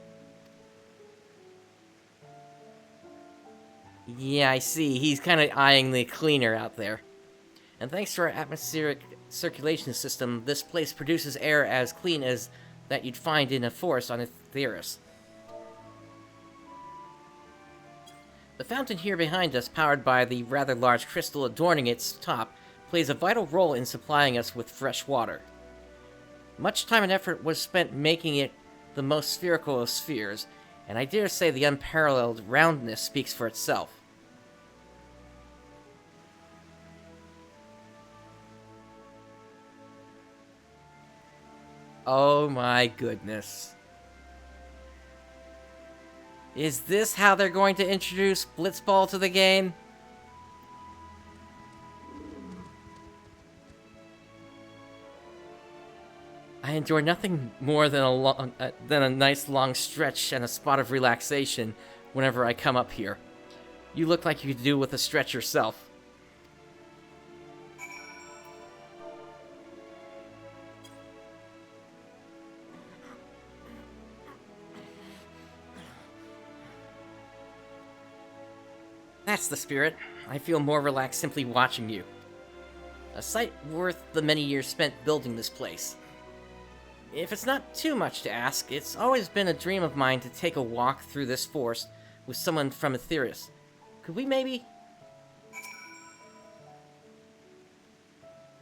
Yeah, I see. He's kind of eyeing the cleaner out there. And thanks to our atmospheric circulation system, this place produces air as clean as that you'd find in a forest on Etheirys. The fountain here behind us, powered by the rather large crystal adorning its top, plays a vital role in supplying us with fresh water. Much time and effort was spent making it the most spherical of spheres, and I dare say the unparalleled roundness speaks for itself. Oh my goodness. Is this how they're going to introduce Blitzball to the game? I enjoy nothing more than a nice long stretch and a spot of relaxation whenever I come up here. You look like you could do with a stretch yourself. That's the spirit. I feel more relaxed simply watching you. A sight worth the many years spent building this place. If it's not too much to ask, it's always been a dream of mine to take a walk through this forest with someone from Etheirys. Could we maybe?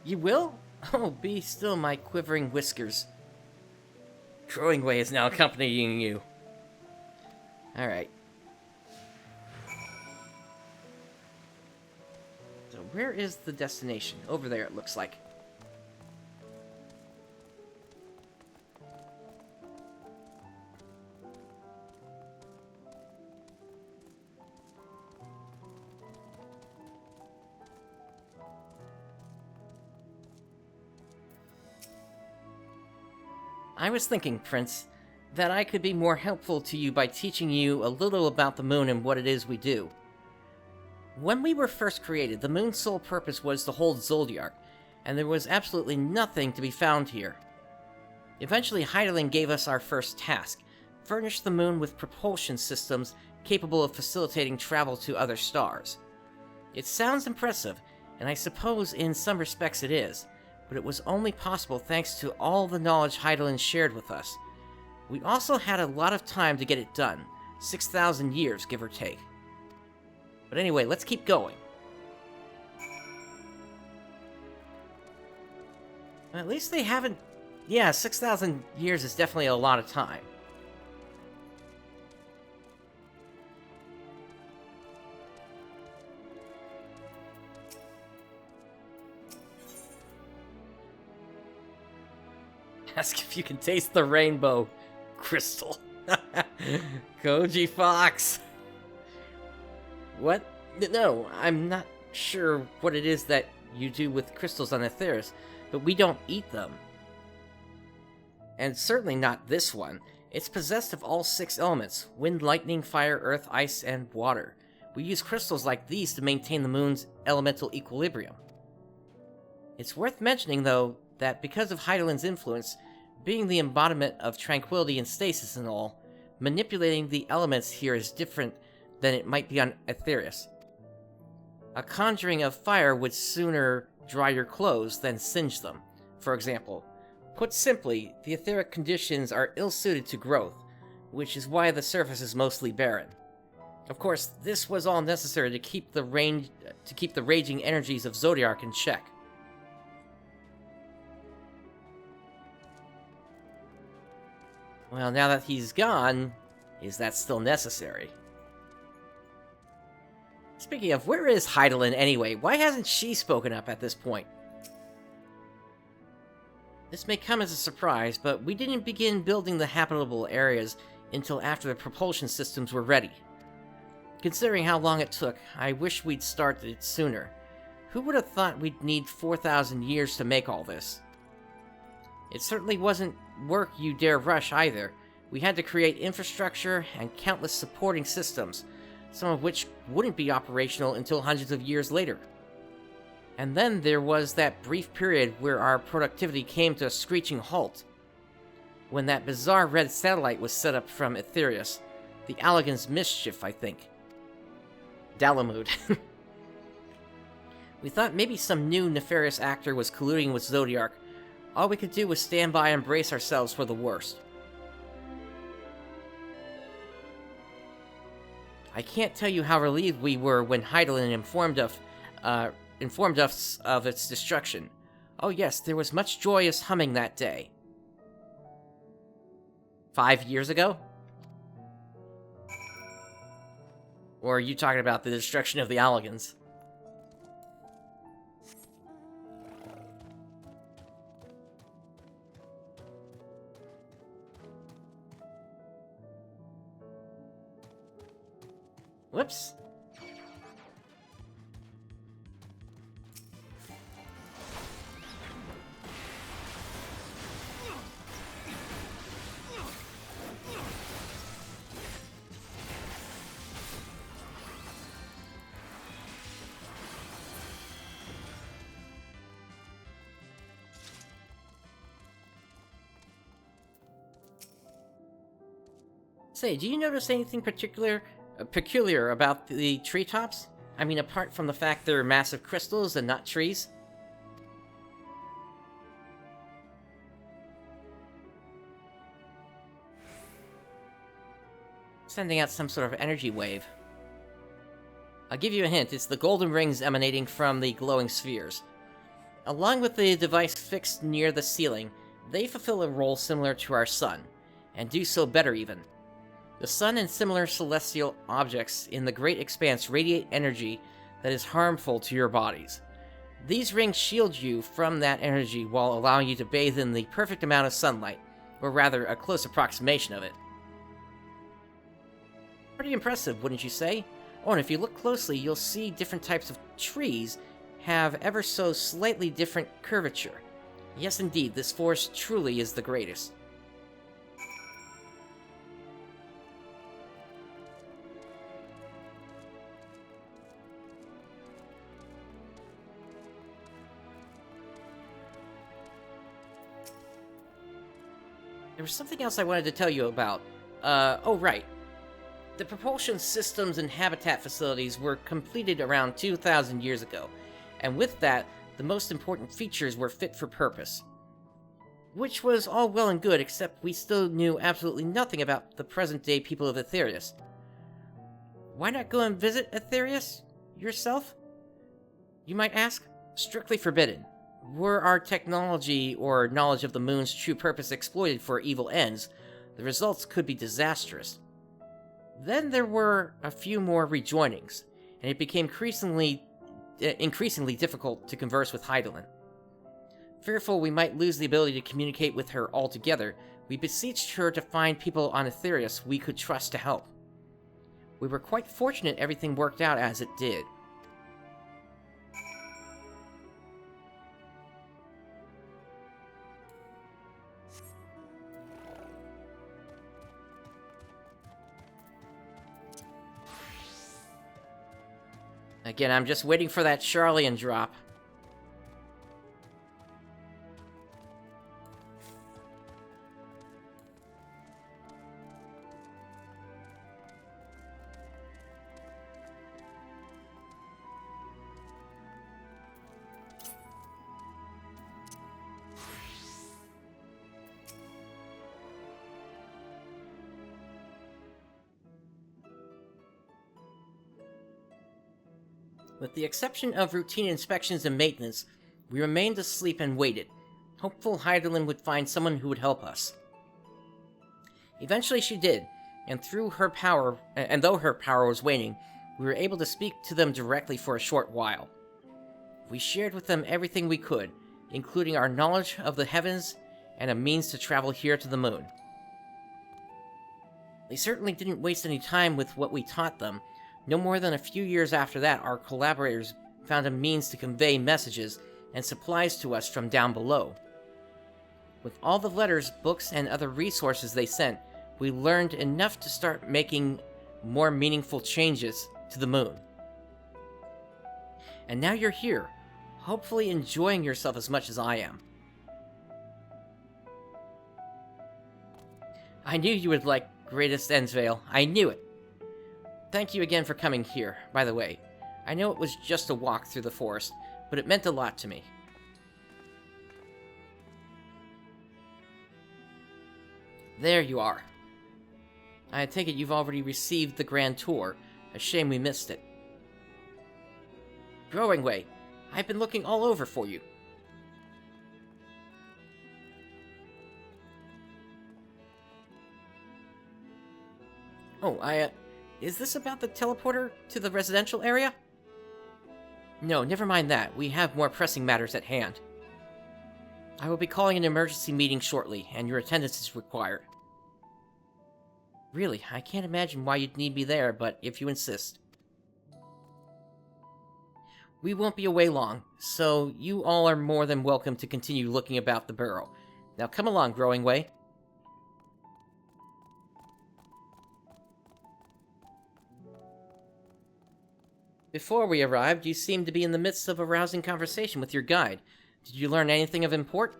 You will? Oh, be still, my quivering whiskers. Crowingway is now accompanying you. Alright. So where is the destination? Over there, it looks like. I was thinking, Prince, that I could be more helpful to you by teaching you a little about the moon and what it is we do. When we were first created, the moon's sole purpose was to hold Zoldyark, and there was absolutely nothing to be found here. Eventually, Hydaelyn gave us our first task: furnish the moon with propulsion systems capable of facilitating travel to other stars. It sounds impressive, and I suppose in some respects it is, but it was only possible thanks to all the knowledge Hydaelyn shared with us. We also had a lot of time to get it done, 6,000 years, give or take. But anyway, let's keep going. At least they haven't... Yeah, 6,000 years is definitely a lot of time. Ask if you can taste the rainbow crystal. Koji Fox. What? No, I'm not sure what it is that you do with crystals on Etheirys, but we don't eat them. And certainly not this one. It's possessed of all 6 elements: wind, lightning, fire, earth, ice, and water. We use crystals like these to maintain the moon's elemental equilibrium. It's worth mentioning, though, that because of Heidelin's influence, being the embodiment of tranquility and stasis and all, manipulating the elements here is different than it might be on Aetherius. A conjuring of fire would sooner dry your clothes than singe them, for example. Put simply, the etheric conditions are ill-suited to growth, which is why the surface is mostly barren. Of course, this was all necessary to keep the raging energies of Zodiark in check. Well, now that he's gone, is that still necessary? Speaking of, where is Heidelin anyway? Why hasn't she spoken up at this point? This may come as a surprise, but we didn't begin building the habitable areas until after the propulsion systems were ready. Considering how long it took, I wish we'd started it sooner. Who would have thought we'd need 4,000 years to make all this? It certainly wasn't work you dare rush either. We had to create infrastructure and countless supporting systems, some of which wouldn't be operational until hundreds of years later. And then there was that brief period where our productivity came to a screeching halt. When that bizarre red satellite was set up from Aetherius. The Allagan's mischief, I think. Dalamud. We thought maybe some new nefarious actor was colluding with Zodiark. All we could do was stand by and brace ourselves for the worst. I can't tell you how relieved we were when Heidelin informed us of its destruction. Oh yes, there was much joyous humming that day. 5 years ago? Or are you talking about the destruction of the Allagans? Whoops. Say, do you notice anything peculiar about the treetops? I mean, apart from the fact they're massive crystals and not trees? Sending out some sort of energy wave. I'll give you a hint, it's the golden rings emanating from the glowing spheres. Along with the device fixed near the ceiling, they fulfill a role similar to our sun, and do so better even. The sun and similar celestial objects in the Great Expanse radiate energy that is harmful to your bodies. These rings shield you from that energy while allowing you to bathe in the perfect amount of sunlight, or rather, a close approximation of it. Pretty impressive, wouldn't you say? Oh, and if you look closely, you'll see different types of trees have ever so slightly different curvature. Yes, indeed, this forest truly is the greatest. There was something else I wanted to tell you about. Oh right. The propulsion systems and habitat facilities were completed around 2,000 years ago, and with that, the most important features were fit for purpose. Which was all well and good, except we still knew absolutely nothing about the present-day people of Aetherius. Why not go and visit Aetherius yourself? You might ask? Strictly forbidden. Were our technology or knowledge of the moon's true purpose exploited for evil ends, the results could be disastrous. Then there were a few more rejoinings, and it became increasingly difficult to converse with Heidelin. Fearful we might lose the ability to communicate with her altogether, we beseeched her to find people on Aetherius we could trust to help. We were quite fortunate everything worked out as it did. Again, I'm just waiting for that Charlian drop. With the exception of routine inspections and maintenance, we remained asleep and waited, hopeful Heidelin would find someone who would help us. Eventually she did, and though her power was waning, we were able to speak to them directly for a short while. We shared with them everything we could, including our knowledge of the heavens and a means to travel here to the moon. They certainly didn't waste any time with what we taught them. No more than a few years after that, our collaborators found a means to convey messages and supplies to us from down below. With all the letters, books, and other resources they sent, we learned enough to start making more meaningful changes to the moon. And now you're here, hopefully enjoying yourself as much as I am. I knew you would like Greatest Ensvale. I knew it. Thank you again for coming here, by the way. I know it was just a walk through the forest, but it meant a lot to me. There you are. I take it you've already received the Grand Tour. A shame we missed it. Growing Way, I've been looking all over for you. Oh, is this about the teleporter to the residential area? No, never mind that. We have more pressing matters at hand. I will be calling an emergency meeting shortly, and your attendance is required. Really, I can't imagine why you'd need me there, but if you insist. We won't be away long, so you all are more than welcome to continue looking about the burrow. Now come along, Growing Way. Before we arrived, you seemed to be in the midst of a rousing conversation with your guide. Did you learn anything of import?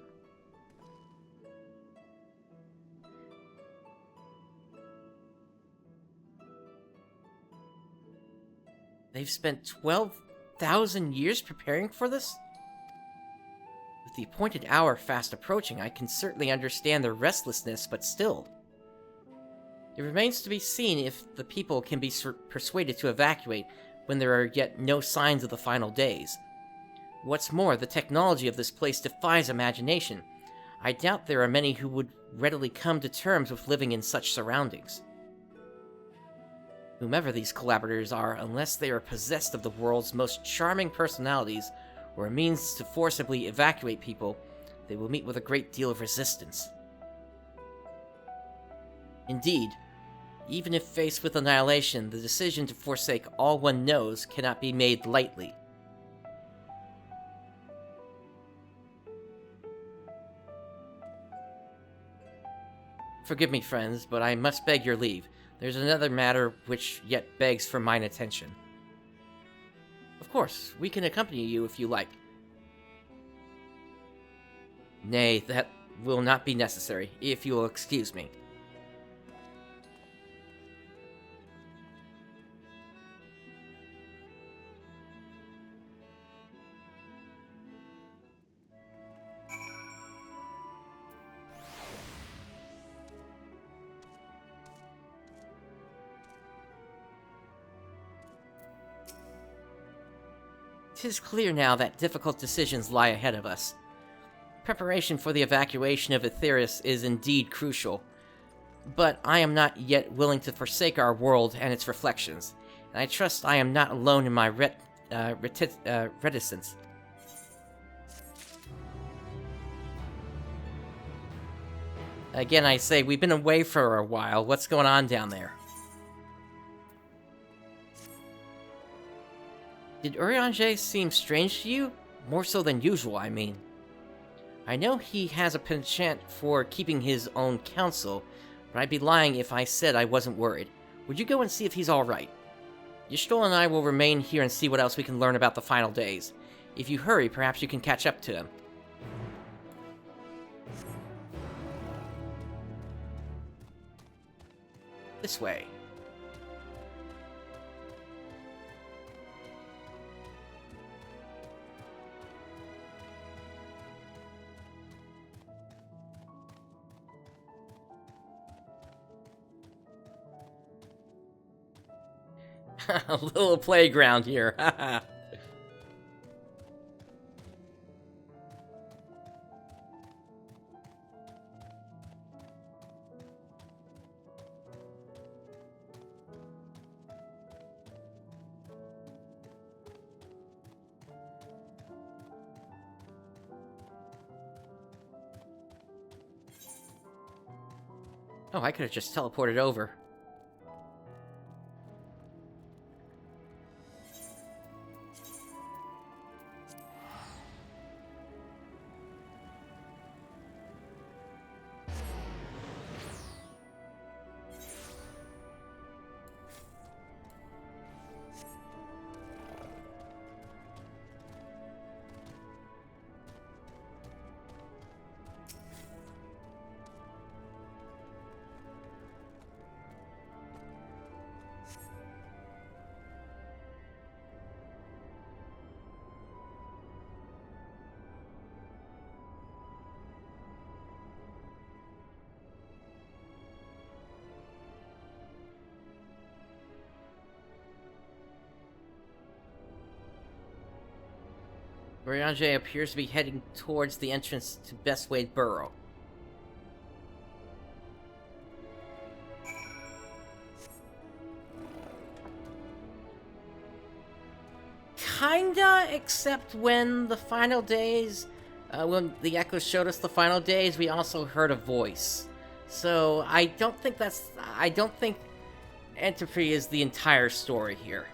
They've spent 12,000 years preparing for this? With the appointed hour fast approaching, I can certainly understand their restlessness, but still. It remains to be seen if the people can be persuaded to evacuate when there are yet no signs of the final days. What's more, the technology of this place defies imagination. I doubt there are many who would readily come to terms with living in such surroundings. Whomever these collaborators are, unless they are possessed of the world's most charming personalities or a means to forcibly evacuate people, they will meet with a great deal of resistance. Indeed, even if faced with annihilation, the decision to forsake all one knows cannot be made lightly. Forgive me, friends, but I must beg your leave. There's another matter which yet begs for mine attention. Of course, we can accompany you if you like. Nay, that will not be necessary, if you will excuse me. Tis clear now that difficult decisions lie ahead of us. Preparation for the evacuation of Aetheris is indeed crucial, but I am not yet willing to forsake our world and its reflections, and I trust I am not alone in my reticence. Again, I say, we've been away for a while. What's going on down there? Did Urianger seem strange to you? More so than usual, I mean. I know he has a penchant for keeping his own counsel, but I'd be lying if I said I wasn't worried. Would you go and see if he's alright? Yishtol and I will remain here and see what else we can learn about the final days. If you hurry, perhaps you can catch up to them. This way. A little playground here. Oh, I could have just teleported over. Oriange appears to be heading towards the entrance to Bestwade Burrow. Kinda, except when the final days, when the echoes showed us the final days, we also heard a voice. So I don't think Entropy is the entire story here.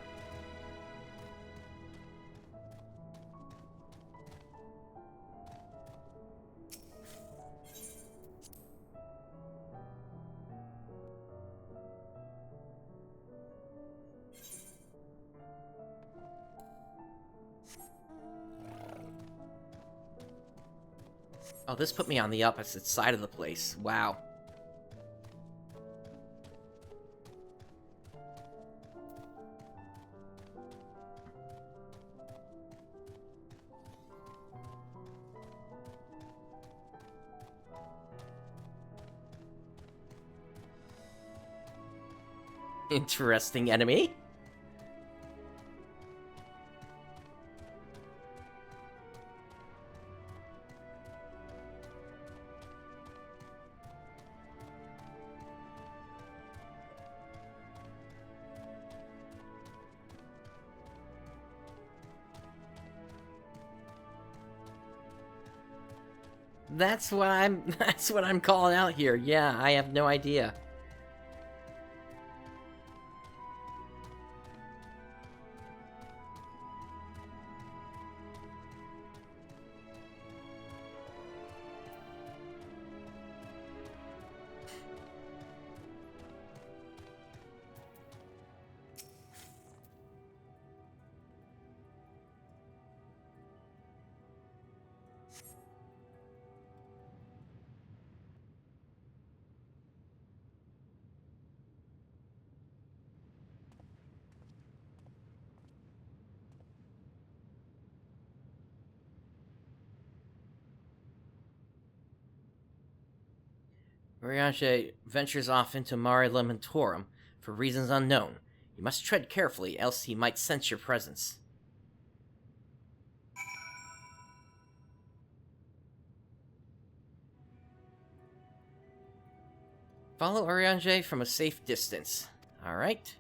Oh, this put me on the opposite side of the place. Wow. Interesting enemy. That's what I'm calling out here. Yeah, I have no idea. Oriange ventures off into Mare Lamentorum for reasons unknown. You must tread carefully, else he might sense your presence. Follow Oriange from a safe distance. Alright.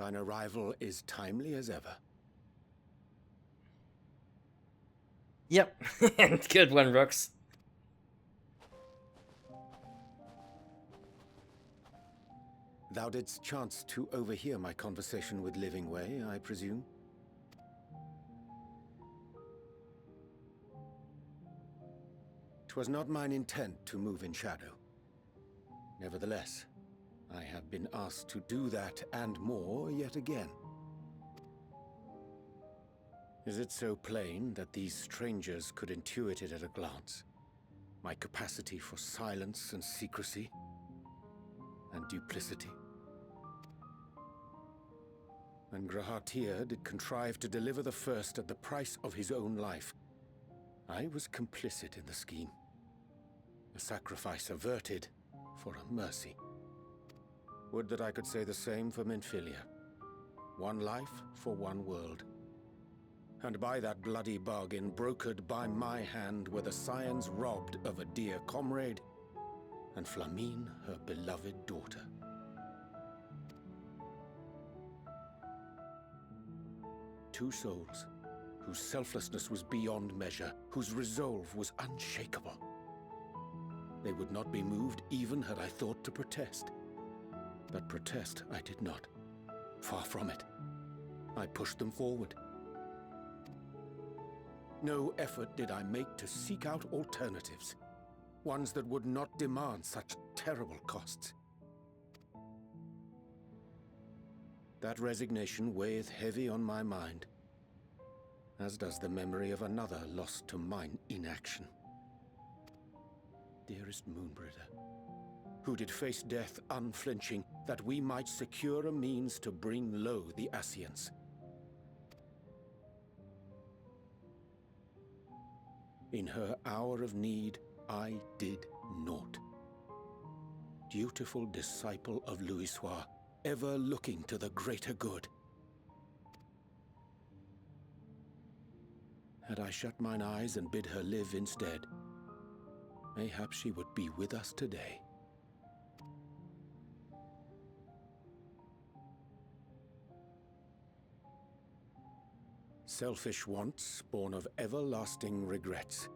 Thine arrival is timely as ever. Yep. Good one, Rooks. Thou didst chance to overhear my conversation with Livingway, I presume? 'Twas not mine intent to move in shadow. Nevertheless, I have been asked to do that and more yet again. Is it so plain that these strangers could intuit it at a glance? My capacity for silence and secrecy and duplicity? When Grahatir did contrive to deliver the first at the price of his own life, I was complicit in the scheme. A sacrifice averted for a mercy. Would that I could say the same for Menphilia. One life for one world. And by that bloody bargain brokered by my hand were the scions robbed of a dear comrade, and Flamine her beloved daughter. Two souls, whose selflessness was beyond measure, whose resolve was unshakable. They would not be moved even had I thought to protest. But protest I did not. Far from it. I pushed them forward. No effort did I make to seek out alternatives, ones that would not demand such terrible costs. That resignation weigheth heavy on my mind, as does the memory of another lost to mine inaction. Dearest Moonbringer, who did face death unflinching, that we might secure a means to bring low the Ascians. In her hour of need, I did naught. Dutiful disciple of Louisoix, ever looking to the greater good. Had I shut mine eyes and bid her live instead, mayhap she would be with us today. Selfish wants, born of everlasting regrets.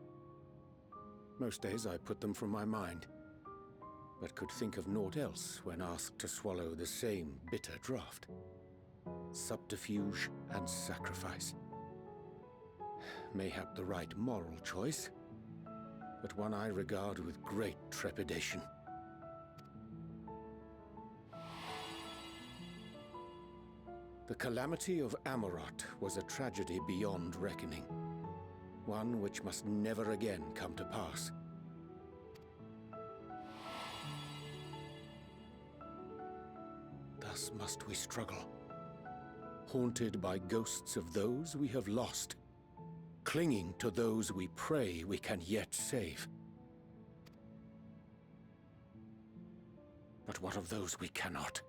Most days I put them from my mind, but could think of naught else when asked to swallow the same bitter draught. Subterfuge and sacrifice. Mayhap the right moral choice, but one I regard with great trepidation. The calamity of Amarot was a tragedy beyond reckoning, one which must never again come to pass. Thus must we struggle, haunted by ghosts of those we have lost, clinging to those we pray we can yet save. But what of those we cannot?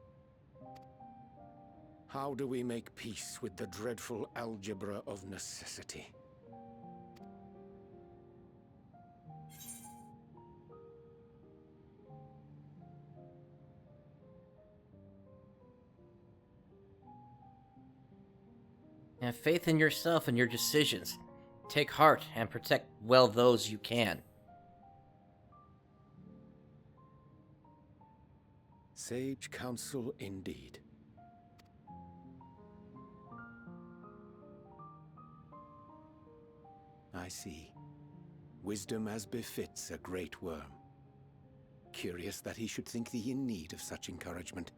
How do we make peace with the dreadful algebra of necessity? Have faith in yourself and your decisions. Take heart and protect well those you can. Sage counsel indeed. I see. Wisdom as befits a great worm. Curious that he should think thee in need of such encouragement.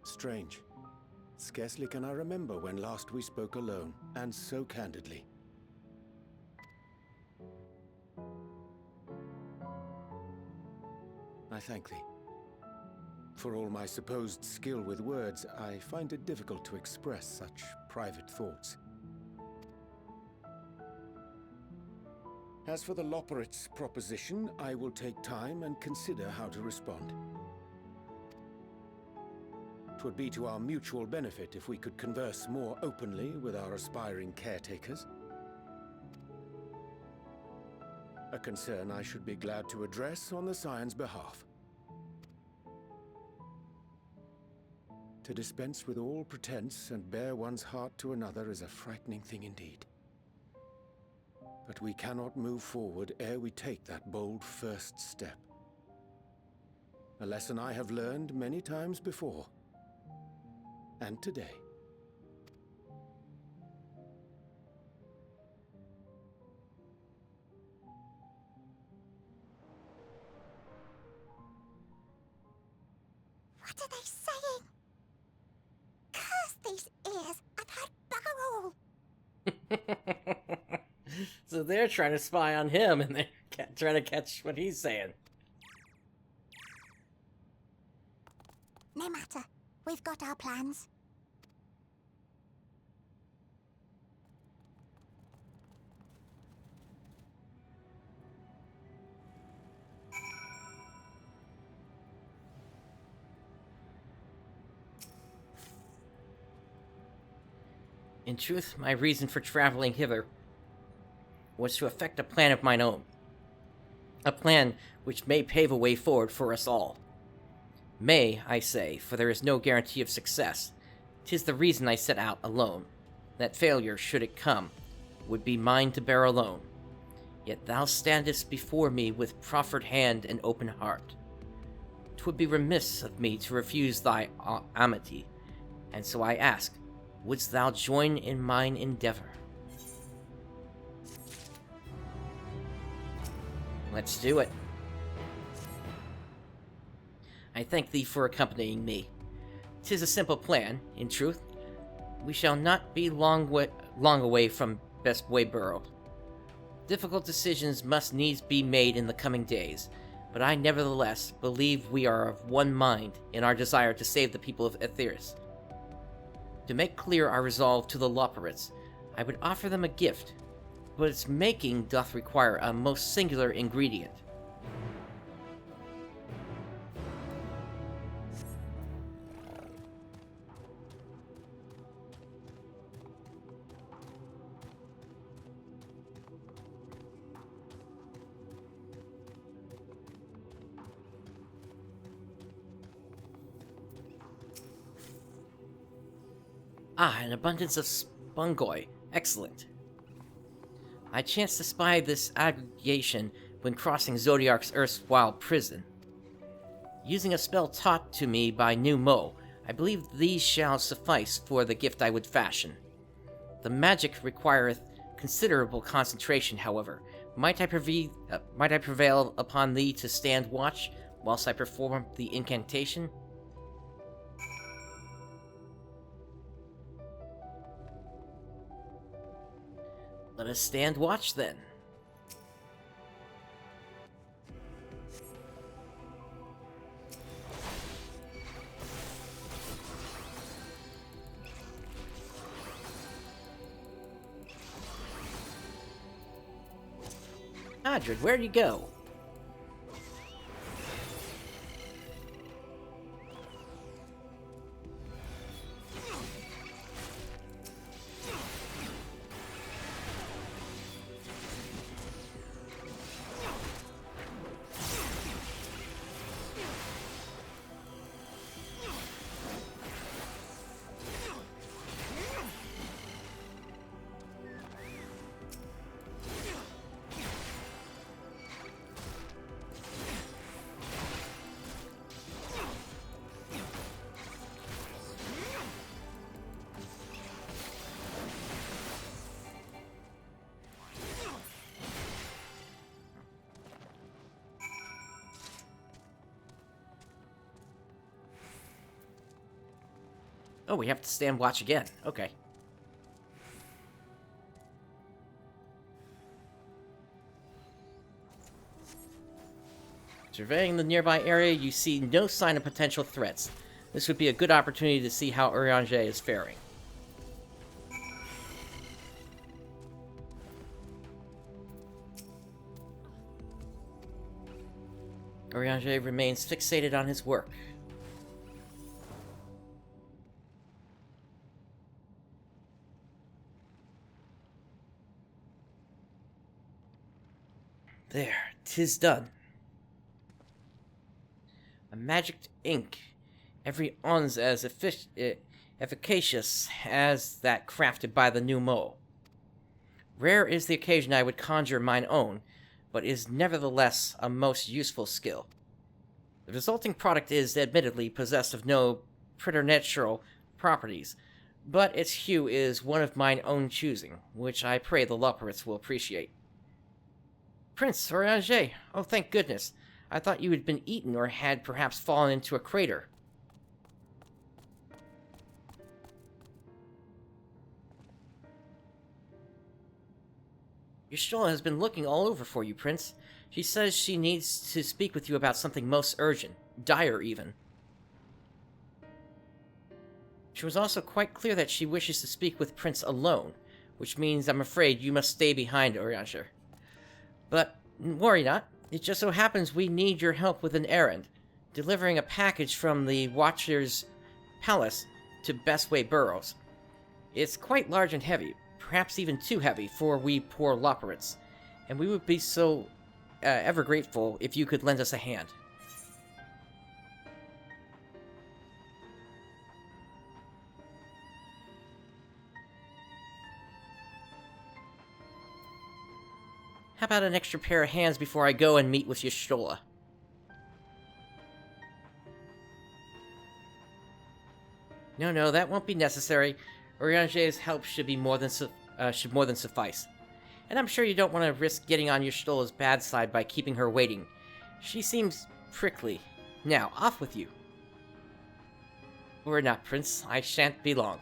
Strange. Scarcely can I remember when last we spoke alone, and so candidly. I thank thee. For all my supposed skill with words, I find it difficult to express such private thoughts. As for the Loporrits proposition, I will take time and consider how to respond. 'Twould be to our mutual benefit if we could converse more openly with our aspiring caretakers. A concern I should be glad to address on the scion's behalf. To dispense with all pretense and bare one's heart to another is a frightening thing indeed. But we cannot move forward ere we take that bold first step. A lesson I have learned many times before. And today. What are they saying? Curse these ears! I've heard bugger all! So they're trying to spy on him, and they're trying to catch what he's saying. No matter. We've got our plans. In truth, my reason for traveling hither was to effect a plan of mine own. A plan which may pave a way forward for us all. May, I say, for there is no guarantee of success. 'Tis the reason I set out alone. That failure, should it come, would be mine to bear alone. Yet thou standest before me with proffered hand and open heart. 'Twould be remiss of me to refuse thy amity, and so I ask, wouldst thou join in mine endeavor? Let's do it. I thank thee for accompanying me. 'Tis a simple plan, in truth. We shall not be long away from Bestway Borough. Difficult decisions must needs be made in the coming days, but I nevertheless believe we are of one mind in our desire to save the people of Etheris. To make clear our resolve to the Loporrits, I would offer them a gift, but its making doth require a most singular ingredient. An abundance of spongoi. Excellent. I chanced to spy this aggregation when crossing Zodiark's erstwhile prison. Using a spell taught to me by New Mo, I believe these shall suffice for the gift I would fashion. The magic requireth considerable concentration, however. Might I prevail upon thee to stand watch whilst I perform the incantation? Let us stand watch, then. Adrid, where'd you go? Oh, we have to stand watch again. Okay. Surveying the nearby area, you see no sign of potential threats. This would be a good opportunity to see how Urianger is faring. Urianger remains fixated on his work. There, 'tis done. A magic ink every ounce as efficacious as that crafted by the new mole. Rare is the occasion I would conjure mine own, but is nevertheless a most useful skill. The resulting product is admittedly possessed of no preternatural properties, but its hue is one of mine own choosing, which I pray the Loporrits will appreciate. Prince Orianger, oh thank goodness, I thought you had been eaten or had perhaps fallen into a crater. Y'shtola has been looking all over for you, Prince. She says she needs to speak with you about something most urgent, dire even. She was also quite clear that she wishes to speak with Prince alone, which means I'm afraid you must stay behind, Orianger. But worry not, it just so happens we need your help with an errand, delivering a package from the Watcher's palace to Bestway Burrows. It's quite large and heavy, perhaps even too heavy for we poor Loporrits, and we would be so ever grateful if you could lend us a hand. How about an extra pair of hands before I go and meet with Y'shtola? No, that won't be necessary. Orianger's help should more than suffice. And I'm sure you don't want to risk getting on Y'shtola's bad side by keeping her waiting. She seems prickly. Now, off with you. Worry not, Prince. I shan't be long.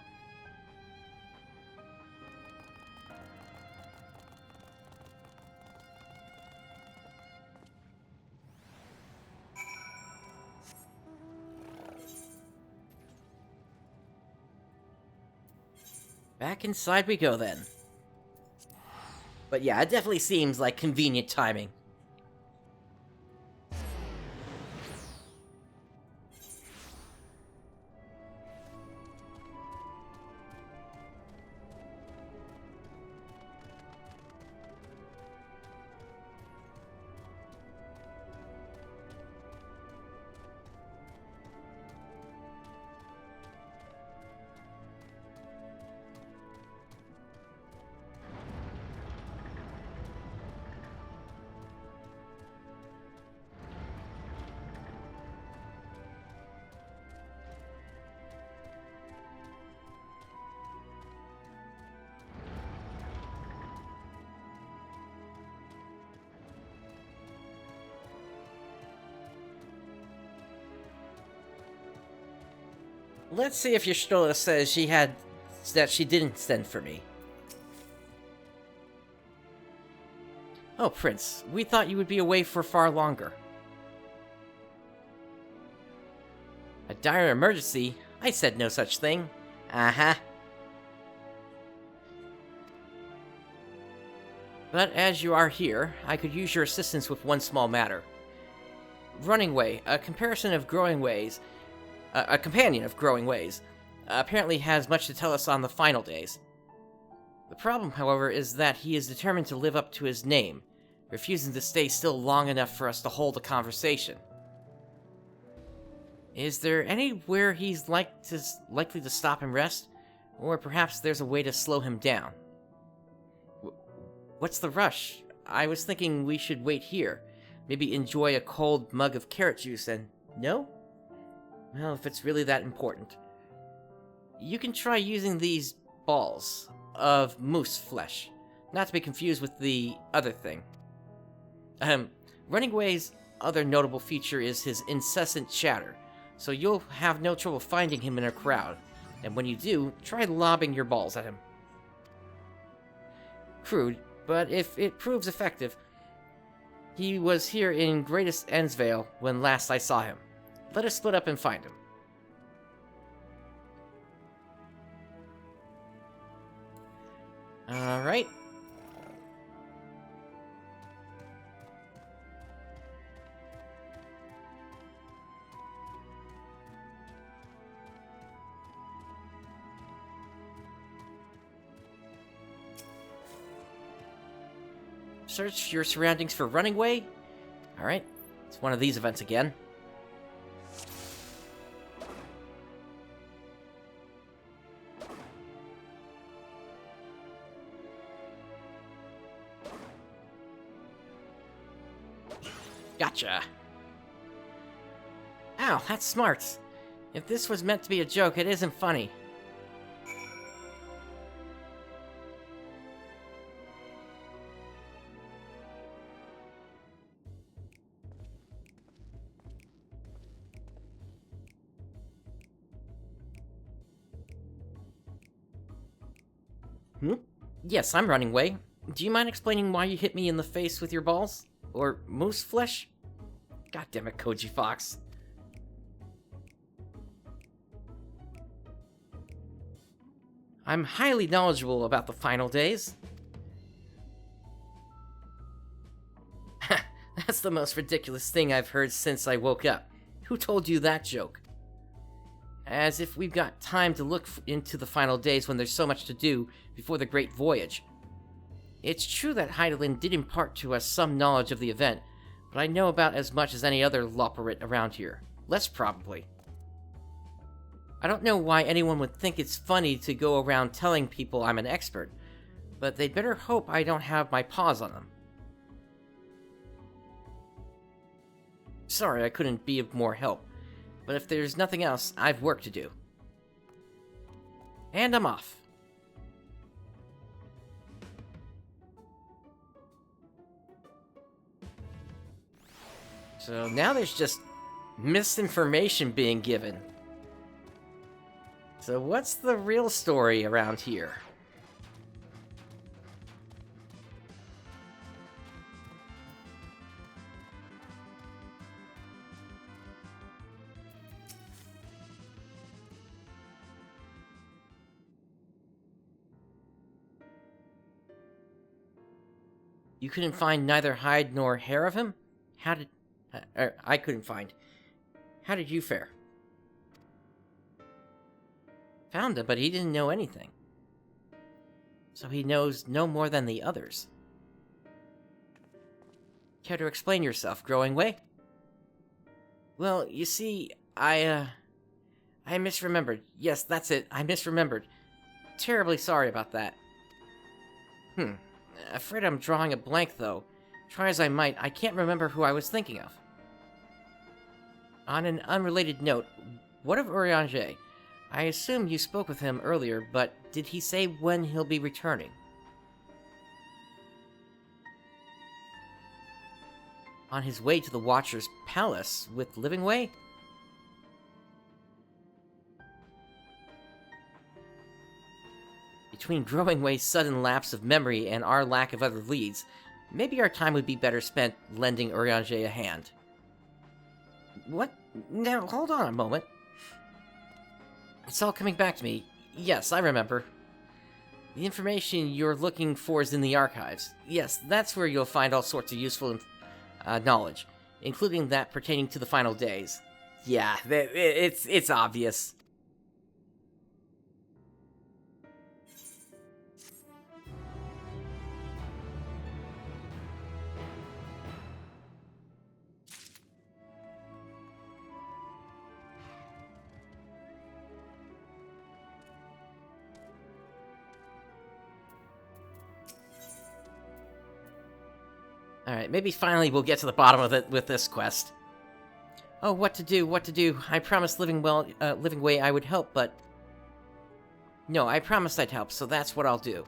Back inside we go, then. But yeah, it definitely seems like convenient timing. Let's see if Y'shtola says that she didn't send for me. Oh, Prince, we thought you would be away for far longer. A dire emergency? I said no such thing. Uh-huh. But as you are here, I could use your assistance with one small matter. Running Way, a companion of Growing Ways, apparently has much to tell us on the final days. The problem, however, is that he is determined to live up to his name, refusing to stay still long enough for us to hold a conversation. Is there anywhere he's likely to stop and rest? Or perhaps there's a way to slow him down? What's the rush? I was thinking we should wait here. Maybe enjoy a cold mug of carrot juice and... No? Well, if it's really that important. You can try using these balls of moose flesh, not to be confused with the other thing. Running Way's other notable feature is his incessant chatter, so you'll have no trouble finding him in a crowd, and when you do, try lobbing your balls at him. Crude, but if it proves effective, he was here in Greatest Ensvale when last I saw him. Let us split up and find him. Alright. Search your surroundings for Running Way. Alright. It's one of these events again. Gotcha. Ow, that's smart. If this was meant to be a joke, it isn't funny. Yes, I'm running away. Do you mind explaining why you hit me in the face with your balls? Or moose flesh? God damn it, Koji Fox. I'm highly knowledgeable about the final days. That's the most ridiculous thing I've heard since I woke up. Who told you that joke? As if we've got time to look into the final days when there's so much to do before the Great Voyage. It's true that Heidelin did impart to us some knowledge of the event, but I know about as much as any other Loporrit around here. Less probably. I don't know why anyone would think it's funny to go around telling people I'm an expert, but they'd better hope I don't have my paws on them. Sorry I couldn't be of more help, but if there's nothing else, I've work to do. And I'm off. So now there's just misinformation being given. So what's the real story around here? You couldn't find neither hide nor hair of him? How did... I couldn't find. How did you fare? Found him, but he didn't know anything. So he knows no more than the others. Care to explain yourself, Growing Way? Well, you see, I misremembered. Yes, that's it, I misremembered. Terribly sorry about that. Afraid I'm drawing a blank, though. Try as I might, I can't remember who I was thinking of. On an unrelated note, what of Urianger? I assume you spoke with him earlier, but did he say when he'll be returning? On his way to the Watcher's palace with Livingway? Between Growingway's sudden lapse of memory and our lack of other leads, maybe our time would be better spent lending Urianger a hand. What? Now, hold on a moment. It's all coming back to me. Yes, I remember. The information you're looking for is in the archives. Yes, that's where you'll find all sorts of useful knowledge, including that pertaining to the final days. Yeah, it's obvious. Alright, maybe finally we'll get to the bottom of it with this quest. Oh, what to do. I promised Livingway I would help, but... No, I promised I'd help, so that's what I'll do.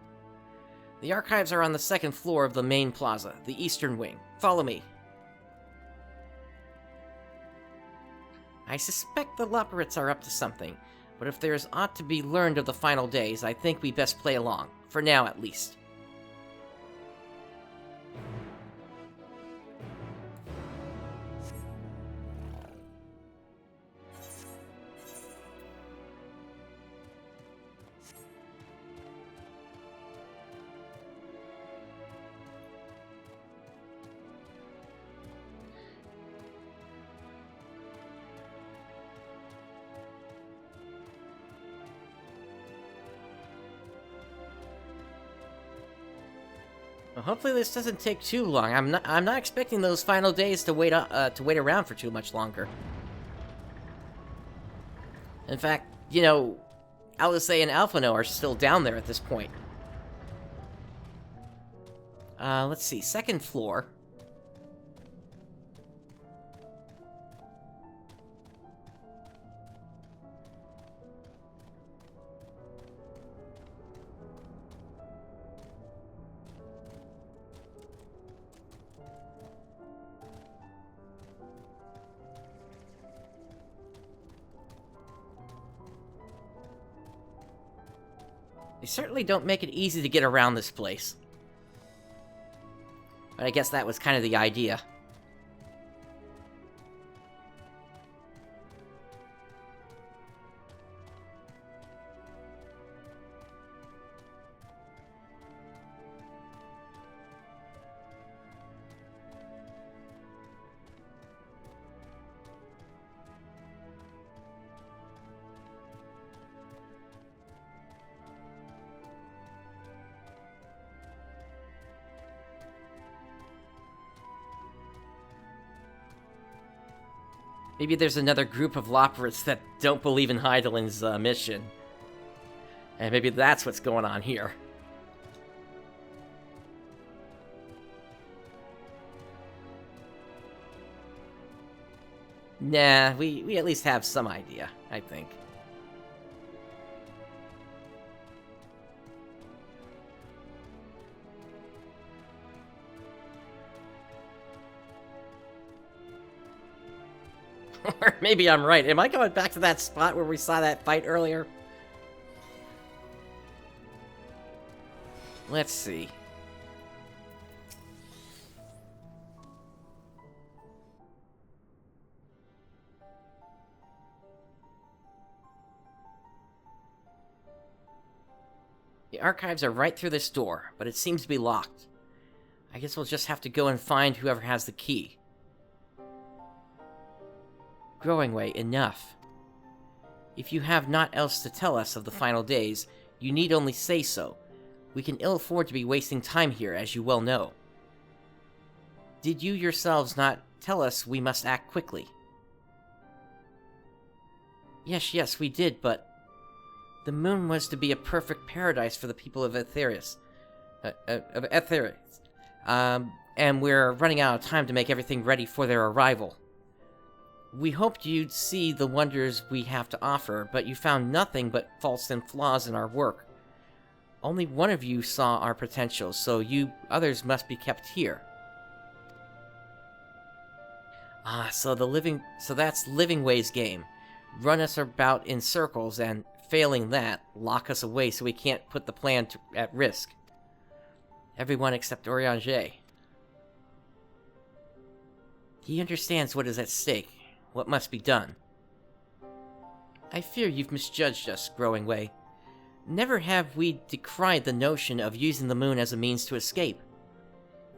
The archives are on the second floor of the main plaza, the eastern wing. Follow me. I suspect the Loporrits are up to something, but if there's aught to be learned of the final days, I think we best play along. For now, at least. Well, hopefully this doesn't take too long. I'm not expecting those final days to wait around for too much longer. In fact, you know, Alice and Alphino are still down there at this point. Let's see, second floor. They certainly don't make it easy to get around this place. But I guess that was kind of the idea. Maybe there's another group of Loporrits that don't believe in Hydaelyn's mission. And maybe that's what's going on here. Nah, we at least have some idea, I think. Or maybe I'm right. Am I going back to that spot where we saw that fight earlier? Let's see. The archives are right through this door, but it seems to be locked. I guess we'll just have to go and find whoever has the key. Growing Way, enough. If you have naught else to tell us of the final days, you need only say so. We can ill afford to be wasting time here, as you well know. Did you yourselves not tell us we must act quickly? Yes, we did, but... the moon was to be a perfect paradise for the people of Aetherius. And we're running out of time to make everything ready for their arrival. We hoped you'd see the wonders we have to offer, but you found nothing but faults and flaws in our work. Only one of you saw our potential, so you others must be kept here. So that's Living Way's game. Run us about in circles, and failing that, lock us away so we can't put the plan at risk. Everyone except Orianger. He understands what is at stake. What must be done. I fear you've misjudged us, Growing Way. Never have we decried the notion of using the moon as a means to escape.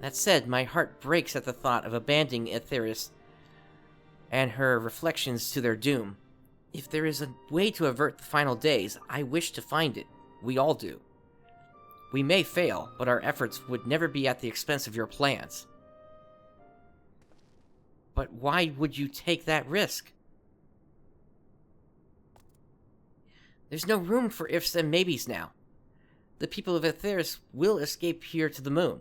That said, my heart breaks at the thought of abandoning Aetherius and her reflections to their doom. If there is a way to avert the final days, I wish to find it. We all do. We may fail, but our efforts would never be at the expense of your plans. But why would you take that risk? There's no room for ifs and maybes now. The people of Aetherius will escape here to the moon.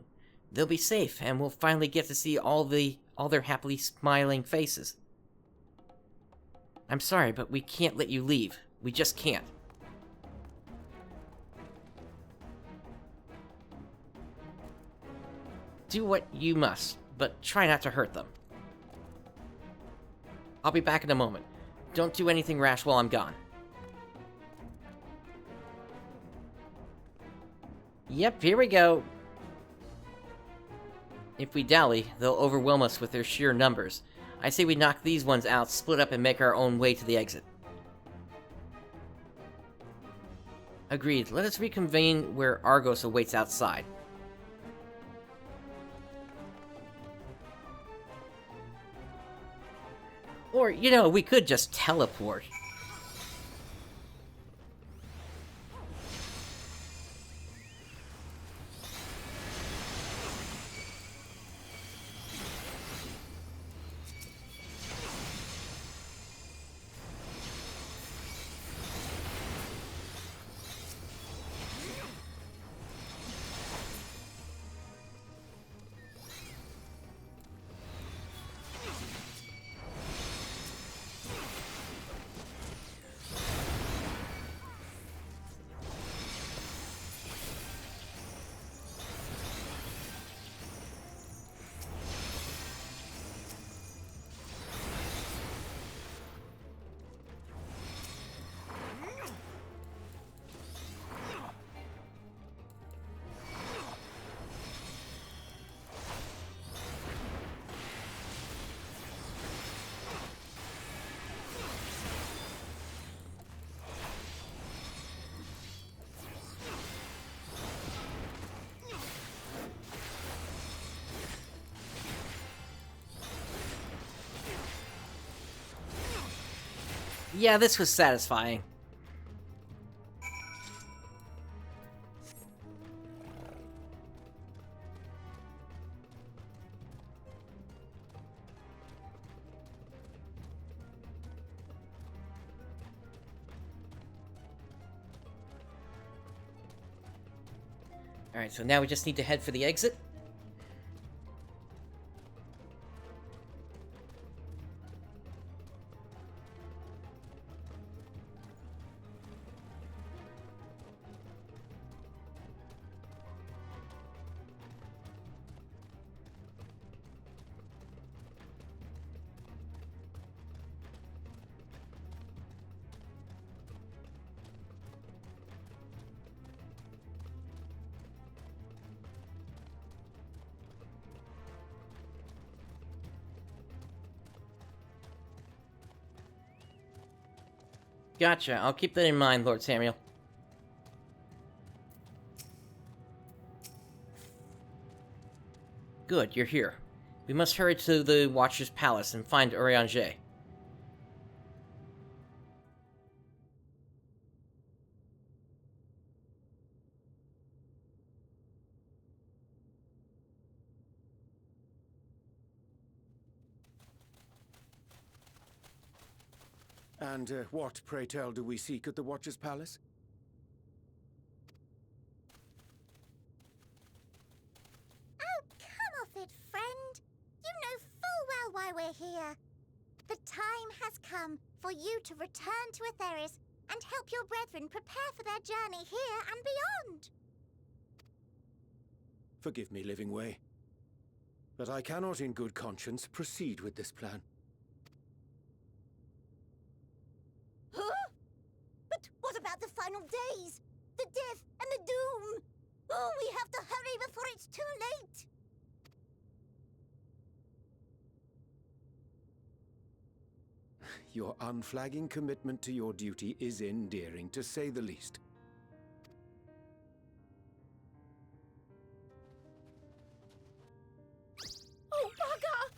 They'll be safe, and we'll finally get to see all their happily smiling faces. I'm sorry, but we can't let you leave. We just can't. Do what you must, but try not to hurt them. I'll be back in a moment. Don't do anything rash while I'm gone. Yep, here we go. If we dally, they'll overwhelm us with their sheer numbers. I say we knock these ones out, split up, and make our own way to the exit. Agreed. Let us reconvene where Argos awaits outside. Or, we could just teleport. Yeah, this was satisfying. Alright, so now we just need to head for the exit. Gotcha, I'll keep that in mind, Lord Samuel. Good, you're here. We must hurry to the Watcher's Palace and find Urianger. And what, pray tell, do we seek at the Watcher's Palace? Oh, come off it, friend. You know full well why we're here. The time has come for you to return to Etheris and help your brethren prepare for their journey here and beyond. Forgive me, Living Way, but I cannot in good conscience proceed with this plan. Huh? But what about the final days? The death and the doom? Oh, we have to hurry before it's too late. Your unflagging commitment to your duty is endearing, to say the least. Oh, bugger!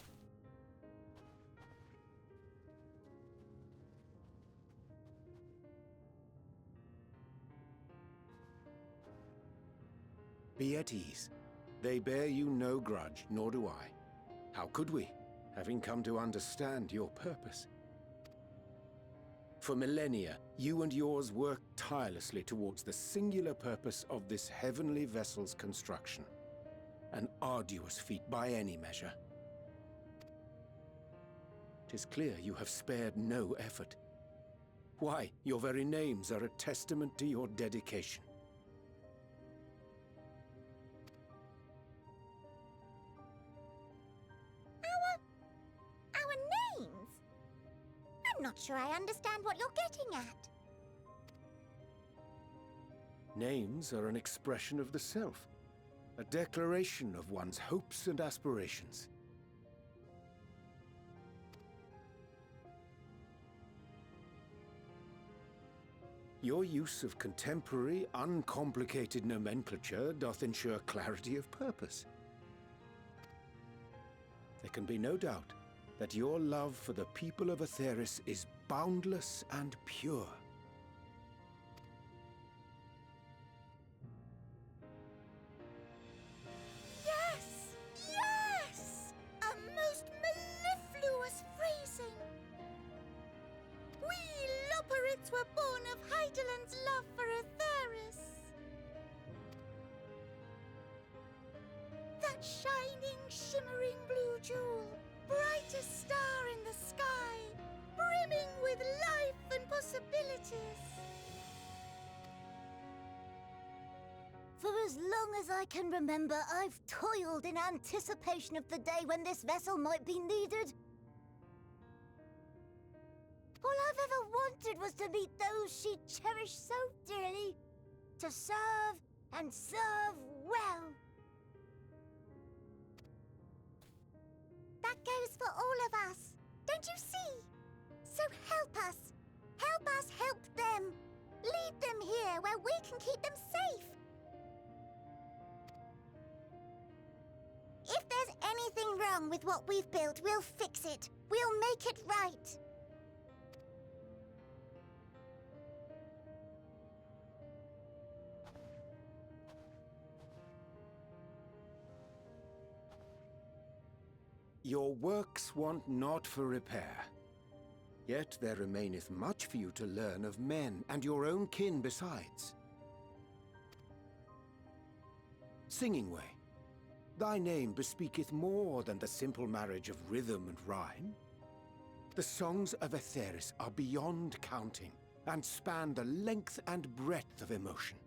Be at ease. They bear you no grudge, nor do I. How could we, having come to understand your purpose? For millennia, you and yours worked tirelessly towards the singular purpose of this heavenly vessel's construction. An arduous feat by any measure. 'Tis clear you have spared no effort. Why, your very names are a testament to your dedication. Our names? I'm not sure I understand what you're getting at. Names are an expression of the self, a declaration of one's hopes and aspirations. Your use of contemporary, uncomplicated nomenclature doth ensure clarity of purpose. There can be no doubt that your love for the people of Etheris is boundless and pure. Yes! Yes! A most mellifluous phrasing! We Loporrits were born of Hydaelyn's love for Etheris. That shining, shimmering blue jewel, brightest star in the sky, brimming with life and possibilities. For as long as I can remember, I've toiled in anticipation of the day when this vessel might be needed. All I've ever wanted was to meet those she cherished so dearly, to serve and serve well. That goes for all of us, don't you see? So help us help them. Lead them here where we can keep them safe. If there's anything wrong with what we've built, we'll fix it. We'll make it right. Your works want not for repair. Yet there remaineth much for you to learn of men, and your own kin besides. Singing Way, thy name bespeaketh more than the simple marriage of rhythm and rhyme. The songs of Aetheris are beyond counting, and span the length and breadth of emotion.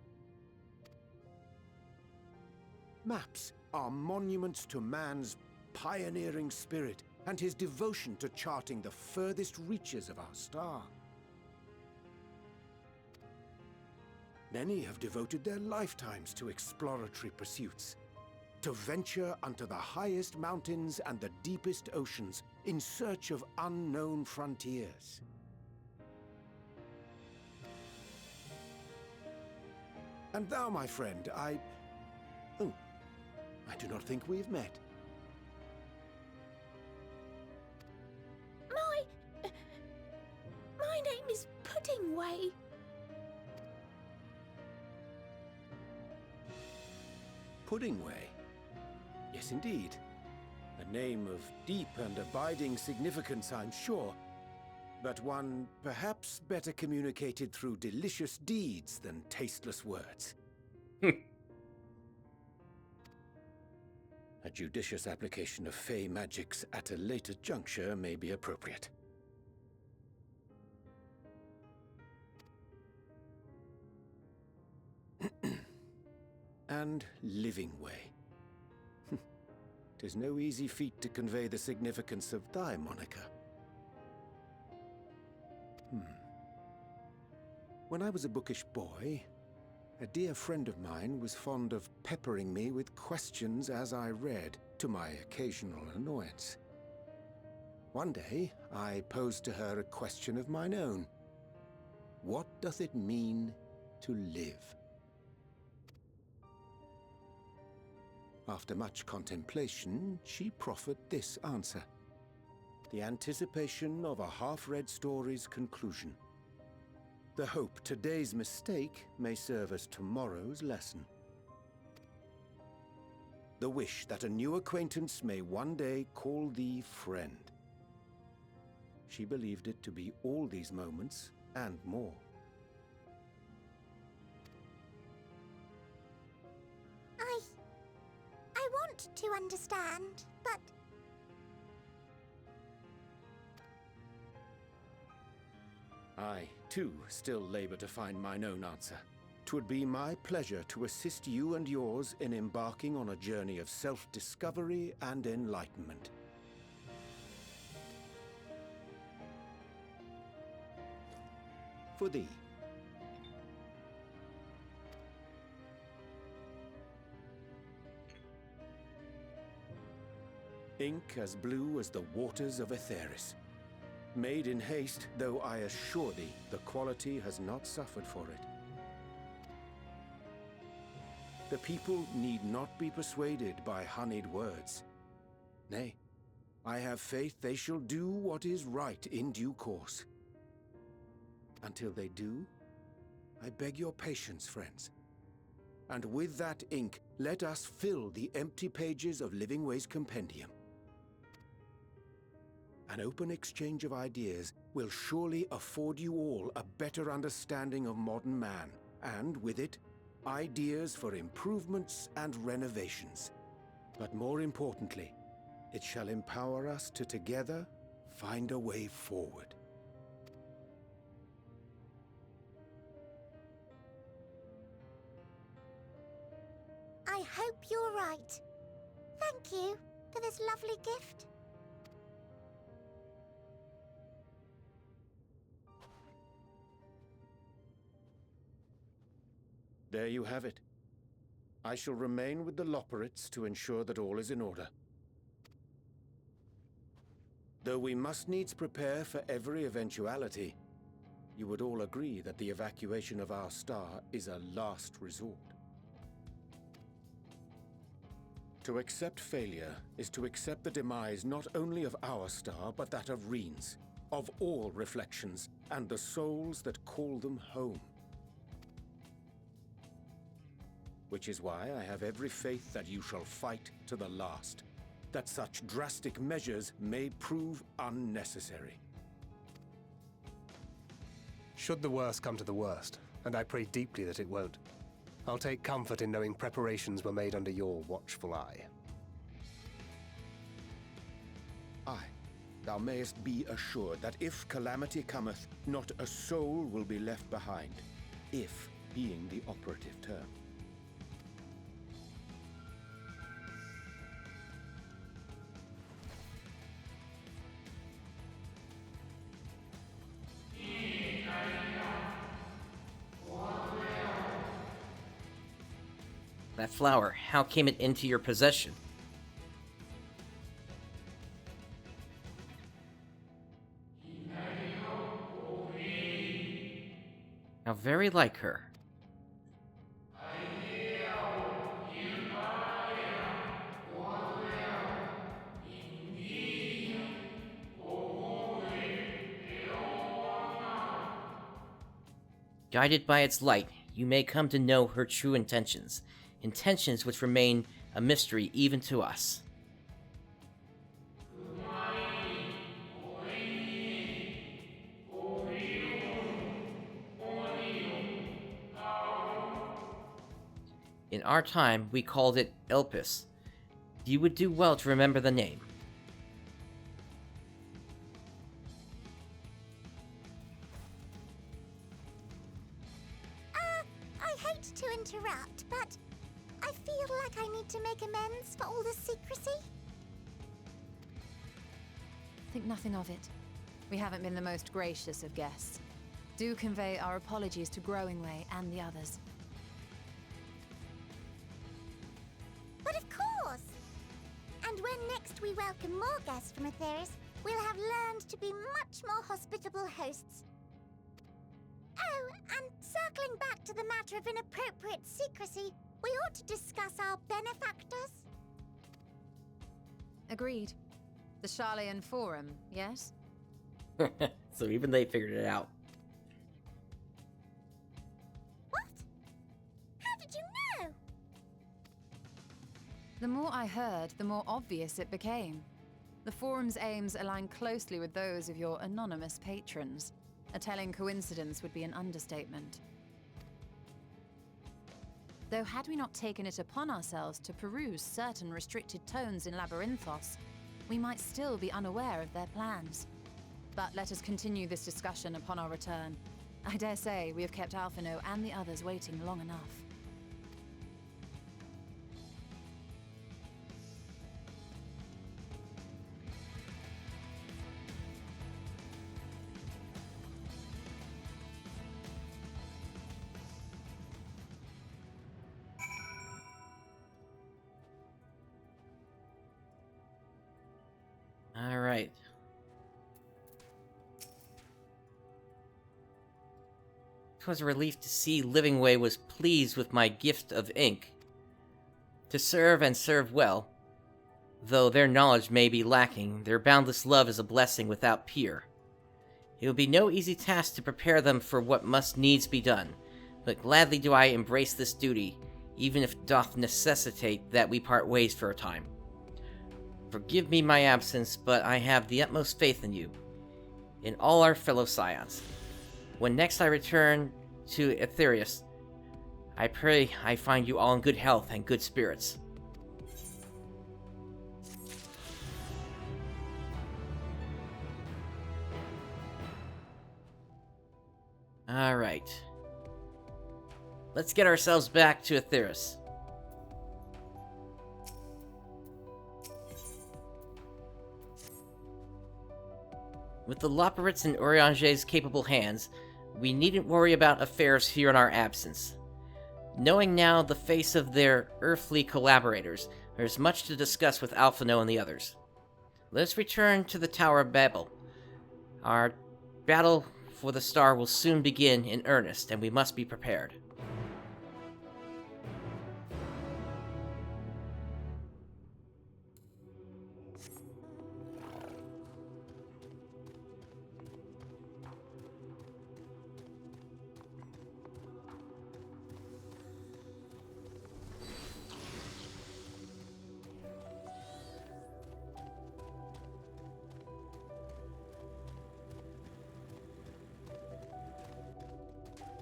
Maps are monuments to man's pioneering spirit and his devotion to charting the furthest reaches of our star. Many have devoted their lifetimes to exploratory pursuits, to venture unto the highest mountains and the deepest oceans in search of unknown frontiers. And thou, my friend, Oh, I do not think we've met. My name is Puddingway. Puddingway? Yes, indeed. A name of deep and abiding significance, I'm sure, but one perhaps better communicated through delicious deeds than tasteless words. A judicious application of fey magics at a later juncture may be appropriate. And Living Way. 'Tis no easy feat to convey the significance of thy moniker. When I was a bookish boy, a dear friend of mine was fond of peppering me with questions as I read, to my occasional annoyance. One day, I posed to her a question of mine own. What doth it mean to live? After much contemplation, she proffered this answer. The anticipation of a half-read story's conclusion. The hope today's mistake may serve as tomorrow's lesson. The wish that a new acquaintance may one day call thee friend. She believed it to be all these moments and more. I want to understand, but... I, too, still labor to find mine own answer. 'Twould be my pleasure to assist you and yours in embarking on a journey of self-discovery and enlightenment. For thee. Ink as blue as the waters of Aetheris. Made in haste, though I assure thee, the quality has not suffered for it. The people need not be persuaded by honeyed words. Nay, I have faith they shall do what is right in due course. Until they do, I beg your patience, friends. And with that ink, let us fill the empty pages of Living Way's compendium. An open exchange of ideas will surely afford you all a better understanding of modern man, and with it, ideas for improvements and renovations. But more importantly, it shall empower us to together find a way forward. I hope you're right. Thank you for this lovely gift. There you have it. I shall remain with the Loporrits to ensure that all is in order. Though we must needs prepare for every eventuality, you would all agree that the evacuation of our star is a last resort. To accept failure is to accept the demise not only of our star, but that of Reen's, of all reflections, and the souls that call them home. Which is why I have every faith that you shall fight to the last, that such drastic measures may prove unnecessary. Should the worst come to the worst, and I pray deeply that it won't, I'll take comfort in knowing preparations were made under your watchful eye. Aye, thou mayest be assured that if calamity cometh, not a soul will be left behind, if being the operative term. That flower, how came it into your possession? How very like her. Guided by its light, you may come to know her true intentions, intentions which remain a mystery even to us. In our time, we called it Elpis. You would do well to remember the name. I hate to interrupt, but I feel like I need to make amends for all the secrecy. Think nothing of it. We haven't been the most gracious of guests. Do convey our apologies to Growingway and the others. But of course! And when next we welcome more guests from Atheris, we'll have learned to be much more hospitable hosts. Oh, and circling back to the matter of inappropriate secrecy, we ought to discuss our benefactors. Agreed. The Charlayan Forum, yes? So even they figured it out. What? How did you know? The more I heard, the more obvious it became. The Forum's aims align closely with those of your anonymous patrons. A telling coincidence would be an understatement. Though had we not taken it upon ourselves to peruse certain restricted tones in Labyrinthos, we might still be unaware of their plans. But let us continue this discussion upon our return. I dare say we have kept Alphino and the others waiting long enough. Alright. It was a relief to see Livingway was pleased with my gift of ink. To serve and serve well, though their knowledge may be lacking, their boundless love is a blessing without peer. It will be no easy task to prepare them for what must needs be done, but gladly do I embrace this duty, even if it doth necessitate that we part ways for a time. Forgive me my absence, but I have the utmost faith in you, in all our fellow scions. When next I return to Aetherius, I pray I find you all in good health and good spirits. Alright. Let's get ourselves back to Aetherius. With the Loporrits in Urianger's capable hands, we needn't worry about affairs here in our absence. Knowing now the face of their earthly collaborators, there's much to discuss with Alphino and the others. Let us return to the Tower of Babel. Our battle for the star will soon begin in earnest, and we must be prepared.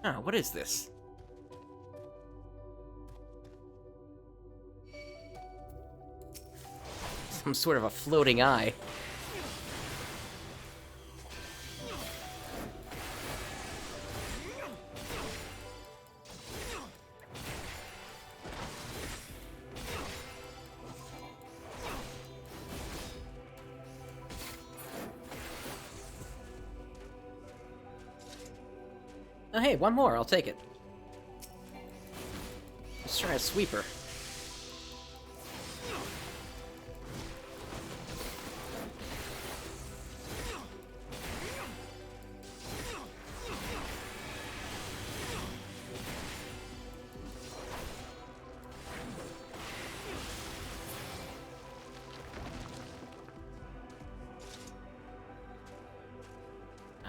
Huh, what is this? Some sort of a floating eye. Oh hey, one more, I'll take it. Let's try a sweeper.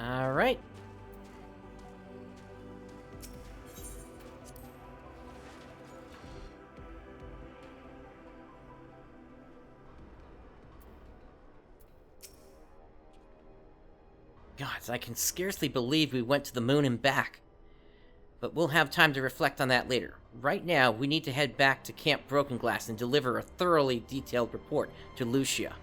Alright. Gods, I can scarcely believe we went to the moon and back. But we'll have time to reflect on that later. Right now, we need to head back to Camp Broken Glass and deliver a thoroughly detailed report to Lucia.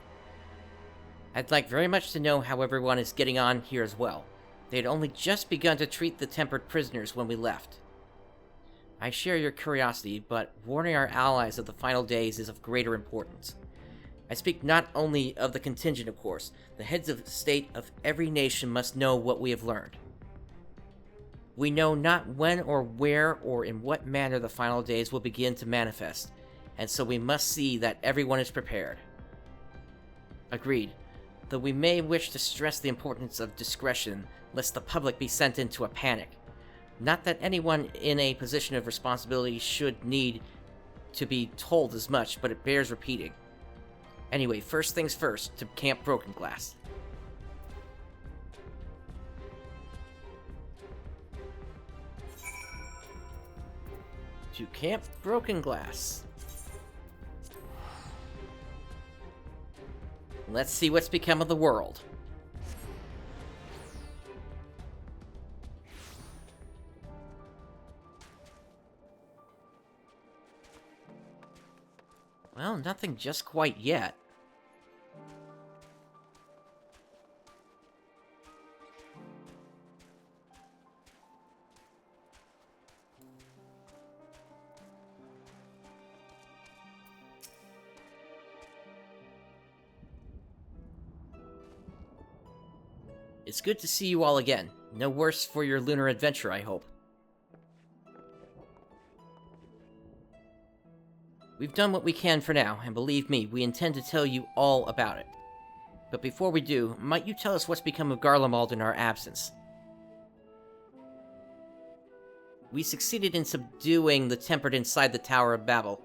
I'd like very much to know how everyone is getting on here as well. They had only just begun to treat the tempered prisoners when we left. I share your curiosity, but warning our allies of the final days is of greater importance. I speak not only of the contingent, of course. The heads of state of every nation must know what we have learned. We know not when or where or in what manner the final days will begin to manifest, and so we must see that everyone is prepared. Agreed, though we may wish to stress the importance of discretion, lest the public be sent into a panic. Not that anyone in a position of responsibility should need to be told as much, but it bears repeating. Anyway, first things first, to Camp Broken Glass. To Camp Broken Glass. Let's see what's become of the world. Well, nothing just quite yet. It's good to see you all again. No worse for your lunar adventure, I hope. We've done what we can for now, and believe me, we intend to tell you all about it. But before we do, might you tell us what's become of Garlemald in our absence? We succeeded in subduing the tempered inside the Tower of Babel.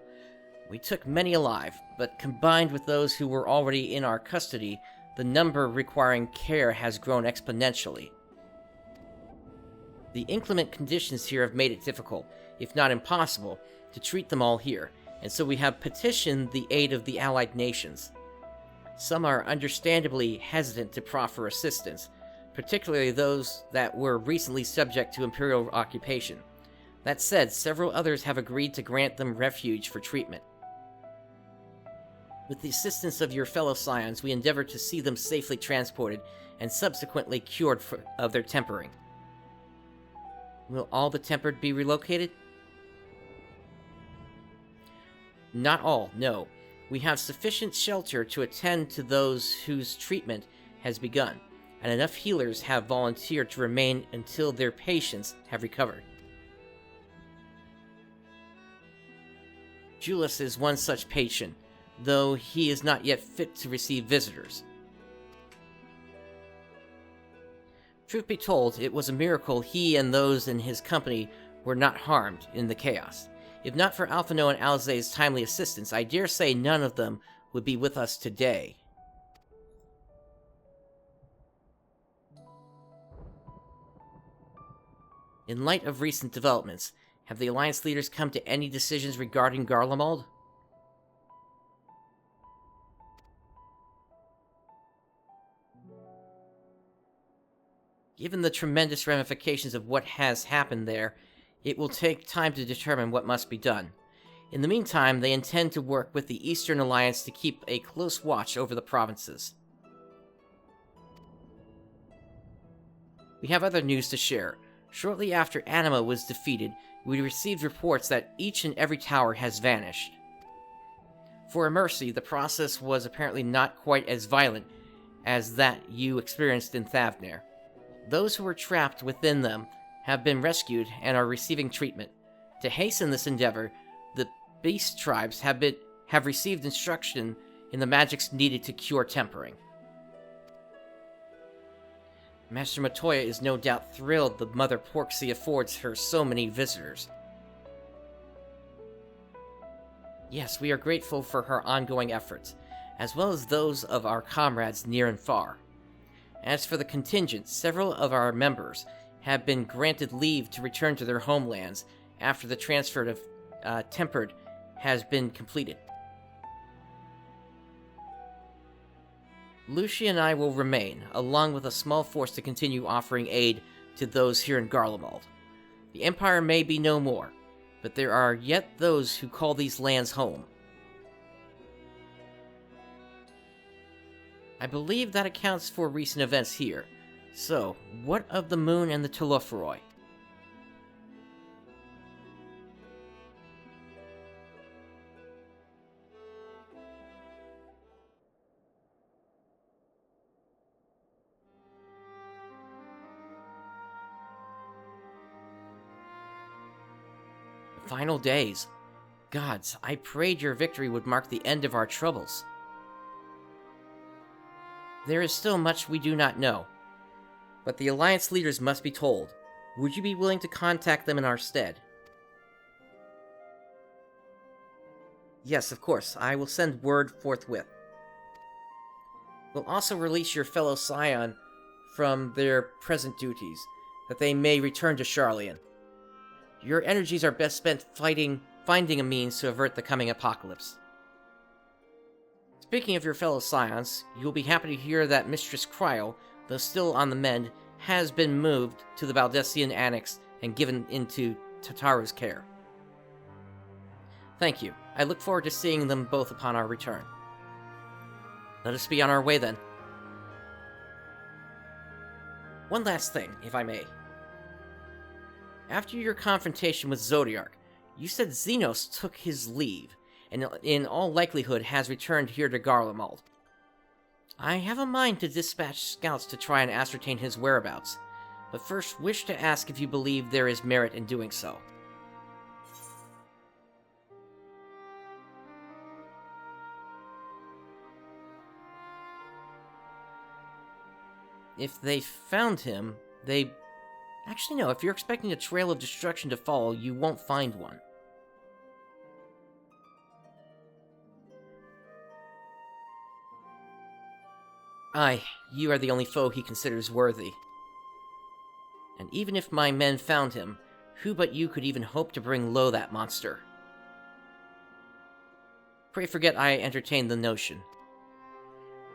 We took many alive, but combined with those who were already in our custody, the number requiring care has grown exponentially. The inclement conditions here have made it difficult, if not impossible, to treat them all here, and so we have petitioned the aid of the allied nations. Some are understandably hesitant to proffer assistance, particularly those that were recently subject to imperial occupation. That said, several others have agreed to grant them refuge for treatment. With the assistance of your fellow scions, we endeavor to see them safely transported and subsequently cured of their tempering. Will all the tempered be relocated? Not all, no. We have sufficient shelter to attend to those whose treatment has begun, and enough healers have volunteered to remain until their patients have recovered. Julius is one such patient, though he is not yet fit to receive visitors. Truth be told, it was a miracle he and those in his company were not harmed in the chaos. If not for Alphino and Alzay's timely assistance, I dare say none of them would be with us today. In light of recent developments, have the Alliance leaders come to any decisions regarding Garlemald? Given the tremendous ramifications of what has happened there, it will take time to determine what must be done. In the meantime, they intend to work with the Eastern Alliance to keep a close watch over the provinces. We have other news to share. Shortly after Anima was defeated, we received reports that each and every tower has vanished. For a mercy, the process was apparently not quite as violent as that you experienced in Thavnir. Those who were trapped within them have been rescued and are receiving treatment. To hasten this endeavor, the beast tribes have received instruction in the magics needed to cure tempering. Master Matoya is no doubt thrilled the Mother Porksea affords her so many visitors. Yes, we are grateful for her ongoing efforts, as well as those of our comrades near and far. As for the contingent, several of our members have been granted leave to return to their homelands after the transfer of Tempered has been completed. Lucia and I will remain, along with a small force to continue offering aid to those here in Garlemald. The Empire may be no more, but there are yet those who call these lands home. I believe that accounts for recent events here. So, what of the Moon and the Telophoroi? Final days. Gods, I prayed your victory would mark the end of our troubles. There is still much we do not know, but the Alliance leaders must be told. Would you be willing to contact them in our stead? Yes, of course. I will send word forthwith. We'll also release your fellow scion from their present duties, that they may return to Sharlayan. Your energies are best spent finding a means to avert the coming apocalypse. Speaking of your fellow scions, you'll be happy to hear that Mistress Cryo, though still on the mend, has been moved to the Baldessian Annex and given into Tataru's care. Thank you. I look forward to seeing them both upon our return. Let us be on our way then. One last thing, if I may. After your confrontation with Zodiark, you said Xenos took his leave, and in all likelihood has returned here to Garlemald. I have a mind to dispatch scouts to try and ascertain his whereabouts, but first wish to ask if you believe there is merit in doing so. If they found him, they... Actually, no, if you're expecting a trail of destruction to follow, you won't find one. Aye, you are the only foe he considers worthy. And even if my men found him, who but you could even hope to bring low that monster? Pray forget I entertained the notion.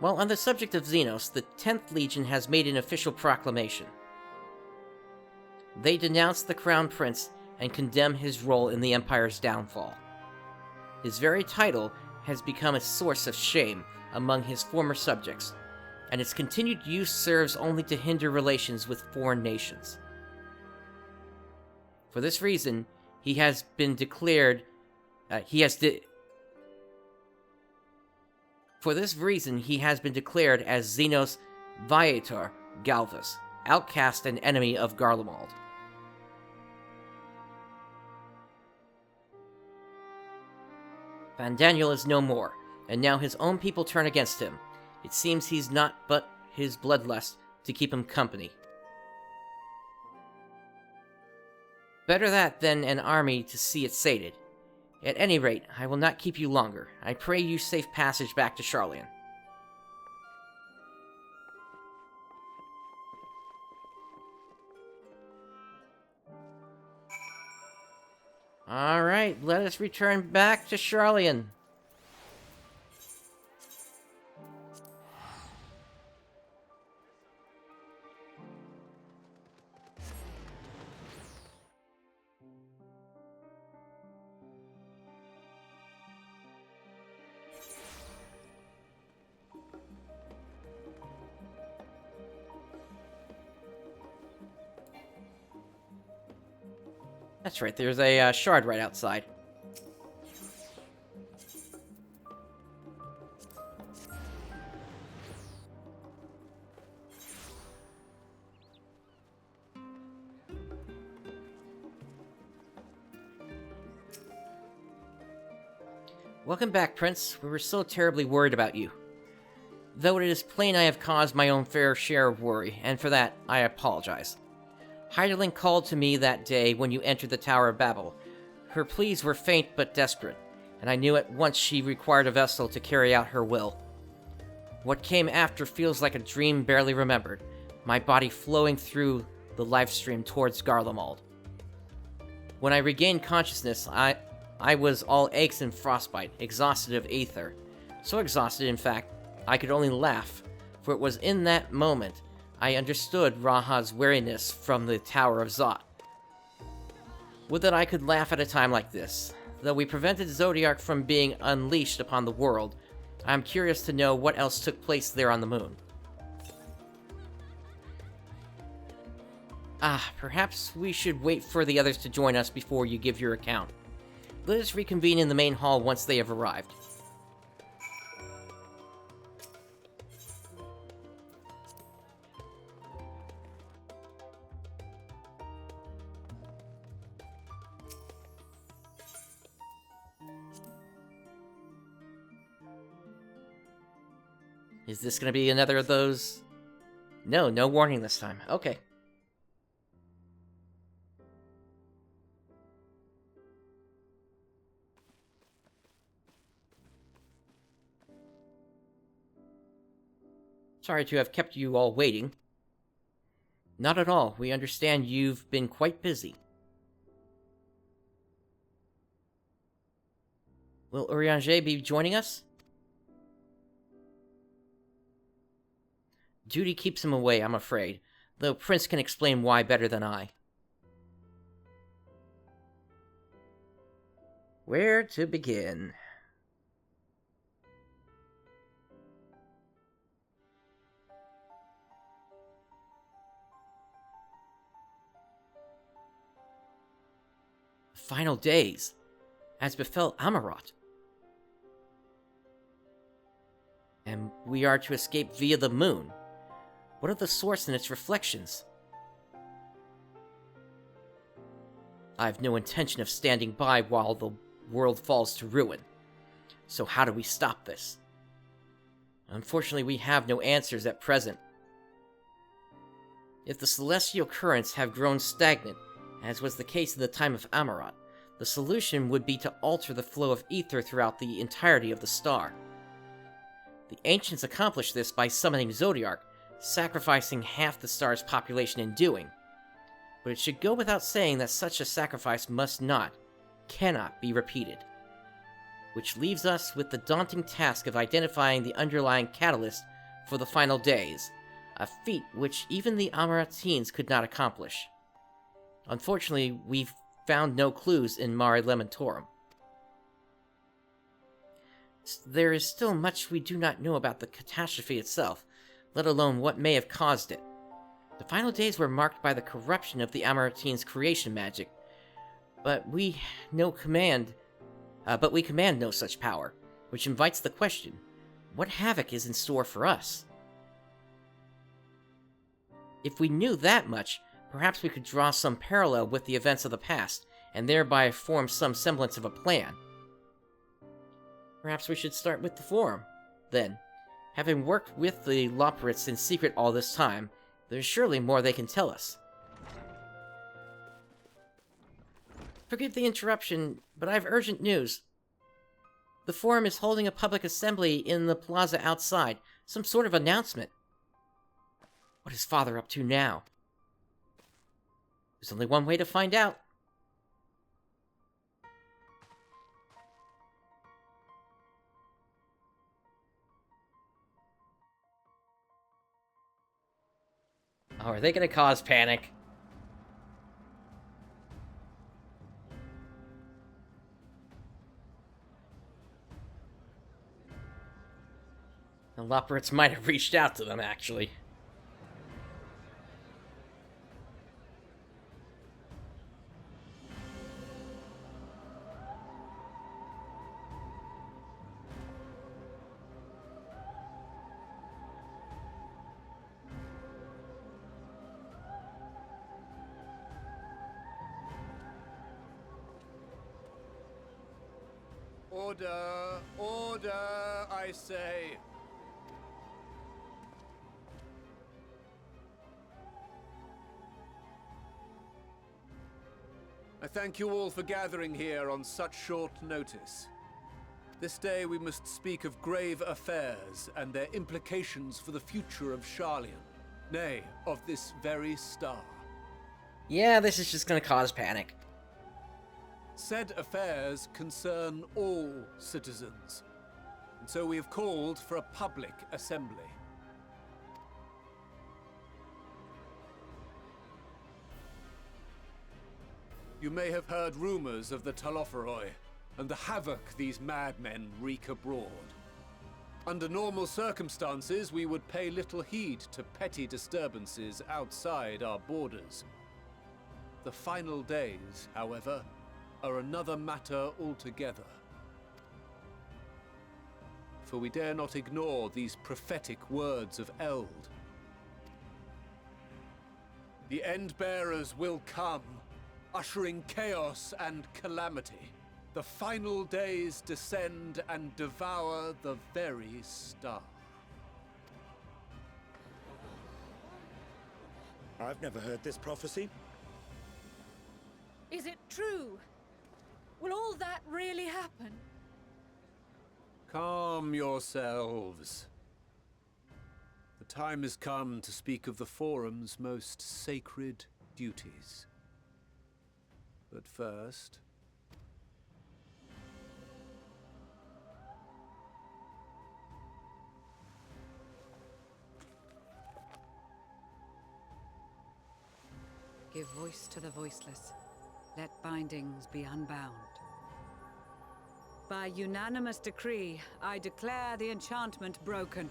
Well, on the subject of Xenos, the 10th Legion has made an official proclamation. They denounce the Crown Prince and condemn his role in the Empire's downfall. His very title has become a source of shame among his former subjects, and its continued use serves only to hinder relations with foreign nations. For this reason, he has been declared... For this reason, he has been declared as Xenos Viator Galvus, outcast and enemy of Garlemald. Vandaniel is no more, and now his own people turn against him. It seems he's not but his bloodlust to keep him company. Better that than an army to see it sated. At any rate, I will not keep you longer. I pray you safe passage back to Sharlayan. Alright, let us return back to Sharlayan. That's right, there's a shard right outside. Welcome back, Prince. We were so terribly worried about you. Though it is plain I have caused my own fair share of worry, and for that, I apologize. Heidelin called to me that day when you entered the Tower of Babel. Her pleas were faint but desperate, and I knew at once she required a vessel to carry out her will. What came after feels like a dream barely remembered, my body flowing through the life stream towards Garlemald. When I regained consciousness, I was all aches and frostbite, exhausted of ether. So exhausted, in fact, I could only laugh, for it was in that moment I understood Raha's weariness from the Tower of Zot. Would that I could laugh at a time like this. Though we prevented Zodiark from being unleashed upon the world, I am curious to know what else took place there on the moon. Perhaps we should wait for the others to join us before you give your account. Let us reconvene in the main hall once they have arrived. Is this gonna be another of those? No warning this time. Okay. Sorry to have kept you all waiting. Not at all. We understand you've been quite busy. Will Urianger be joining us? Duty keeps him away, I'm afraid, though Prince can explain why better than I. Where to begin? Final days, as befell Amarat. And we are to escape via the moon. What of the source and its reflections? I have no intention of standing by while the world falls to ruin. So how do we stop this? Unfortunately, we have no answers at present. If the celestial currents have grown stagnant, as was the case in the time of Amarat, the solution would be to alter the flow of ether throughout the entirety of the star. The ancients accomplished this by summoning Zodiark, sacrificing half the star's population in doing. But it should go without saying that such a sacrifice cannot be repeated. Which leaves us with the daunting task of identifying the underlying catalyst for the final days, a feat which even the Amaratines could not accomplish. Unfortunately, we've found no clues in Mare Lamentorum. There is still much we do not know about the catastrophe itself, let alone what may have caused it. The final days were marked by the corruption of the Amaratines' creation magic, but we command no such power, which invites the question, what havoc is in store for us? If we knew that much, perhaps we could draw some parallel with the events of the past, and thereby form some semblance of a plan. Perhaps we should start with the Forum, then. Having worked with the Loporrits in secret all this time, there's surely more they can tell us. Forgive the interruption, but I have urgent news. The Forum is holding a public assembly in the plaza outside, some sort of announcement. What is Father up to now? There's only one way to find out. Oh, are they gonna cause panic? The Loporrits might have reached out to them, actually. Order! Order, I say! I thank you all for gathering here on such short notice. This day we must speak of grave affairs and their implications for the future of Sharlayan, nay, of this very star. Yeah, this is just gonna cause panic. Said affairs concern all citizens, and so we have called for a public assembly. You may have heard rumors of the Loporrits and the havoc these madmen wreak abroad. Under normal circumstances, we would pay little heed to petty disturbances outside our borders. The final days, however, are another matter altogether. For we dare not ignore these prophetic words of Eld. The Endbearers will come, ushering chaos and calamity. The final days descend and devour the very star. I've never heard this prophecy. Is it true? Will all that really happen? Calm yourselves. The time has come to speak of the Forum's most sacred duties. But first... Give voice to the voiceless. Let bindings be unbound. By unanimous decree, I declare the enchantment broken.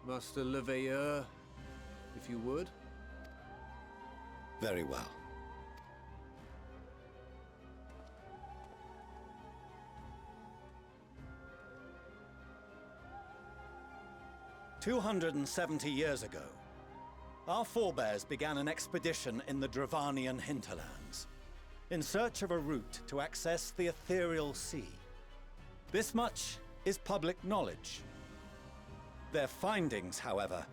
Master Leveilleur, if you would. Very well. "270 years ago, our forebears began an expedition in the Dravanian hinterlands, in search of a route to access the ethereal sea. This much is public knowledge. Their findings, however,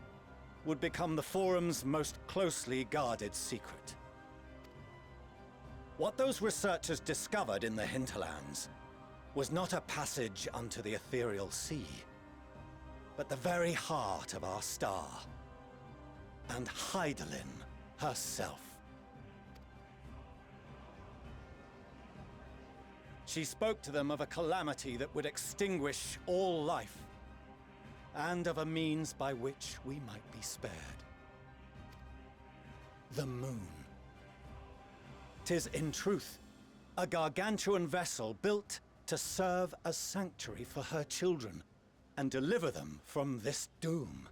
would become the Forum's most closely guarded secret. What those researchers discovered in the hinterlands was not a passage unto the ethereal sea, but the very heart of our star, and Hydaelyn herself. She spoke to them of a calamity that would extinguish all life, and of a means by which we might be spared. The moon. 'Tis in truth a gargantuan vessel built to serve as sanctuary for her children and deliver them from this doom.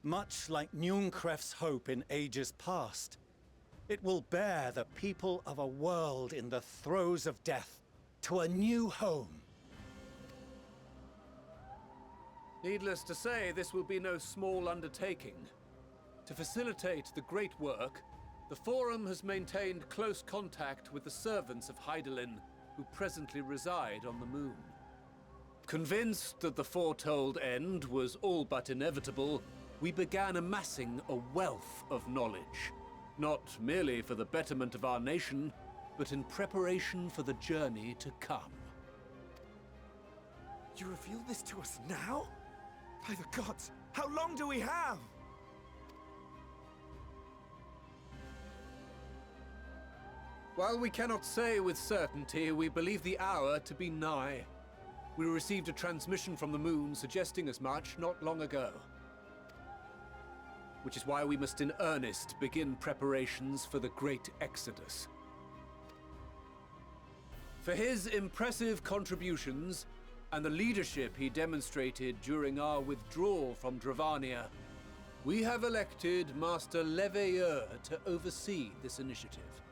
Much like Nunkref's hope in ages past, it will bear the people of a world in the throes of death to a new home. Needless to say, this will be no small undertaking. To facilitate the great work, the Forum has maintained close contact with the servants of Hydaelyn, who presently reside on the moon. Convinced that the foretold end was all but inevitable, we began amassing a wealth of knowledge, not merely for the betterment of our nation, but in preparation for the journey to come. You reveal this to us now? By the gods, how long do we have? While we cannot say with certainty, we believe the hour to be nigh. We received a transmission from the moon suggesting as much not long ago. Which is why we must in earnest begin preparations for the great exodus. For his impressive contributions, and the leadership he demonstrated during our withdrawal from Dravania, we have elected Master Leveilleur to oversee this initiative.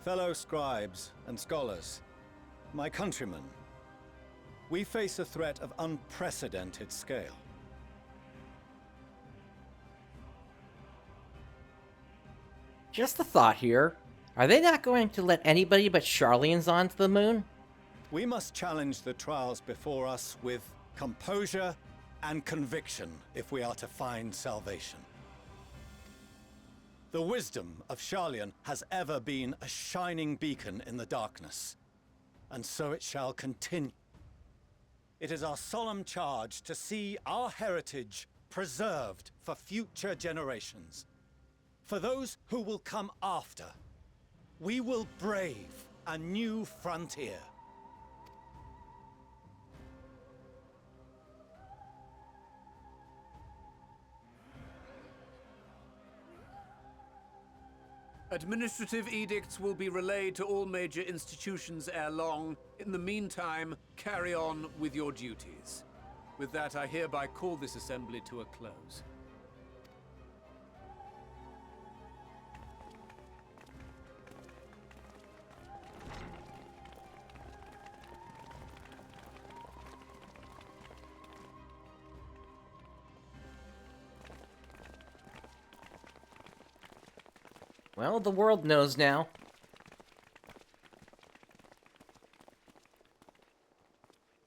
Fellow scribes and scholars, my countrymen, we face a threat of unprecedented scale. Just a thought here. Are they not going to let anybody but Sharlayans onto the moon? We must challenge the trials before us with composure and conviction if we are to find salvation. The wisdom of Sharlayan has ever been a shining beacon in the darkness, and so it shall continue. It is our solemn charge to see our heritage preserved for future generations. For those who will come after, we will brave a new frontier. Administrative edicts will be relayed to all major institutions ere long. In the meantime, carry on with your duties. With that, I hereby call this assembly to a close. Well, the world knows now.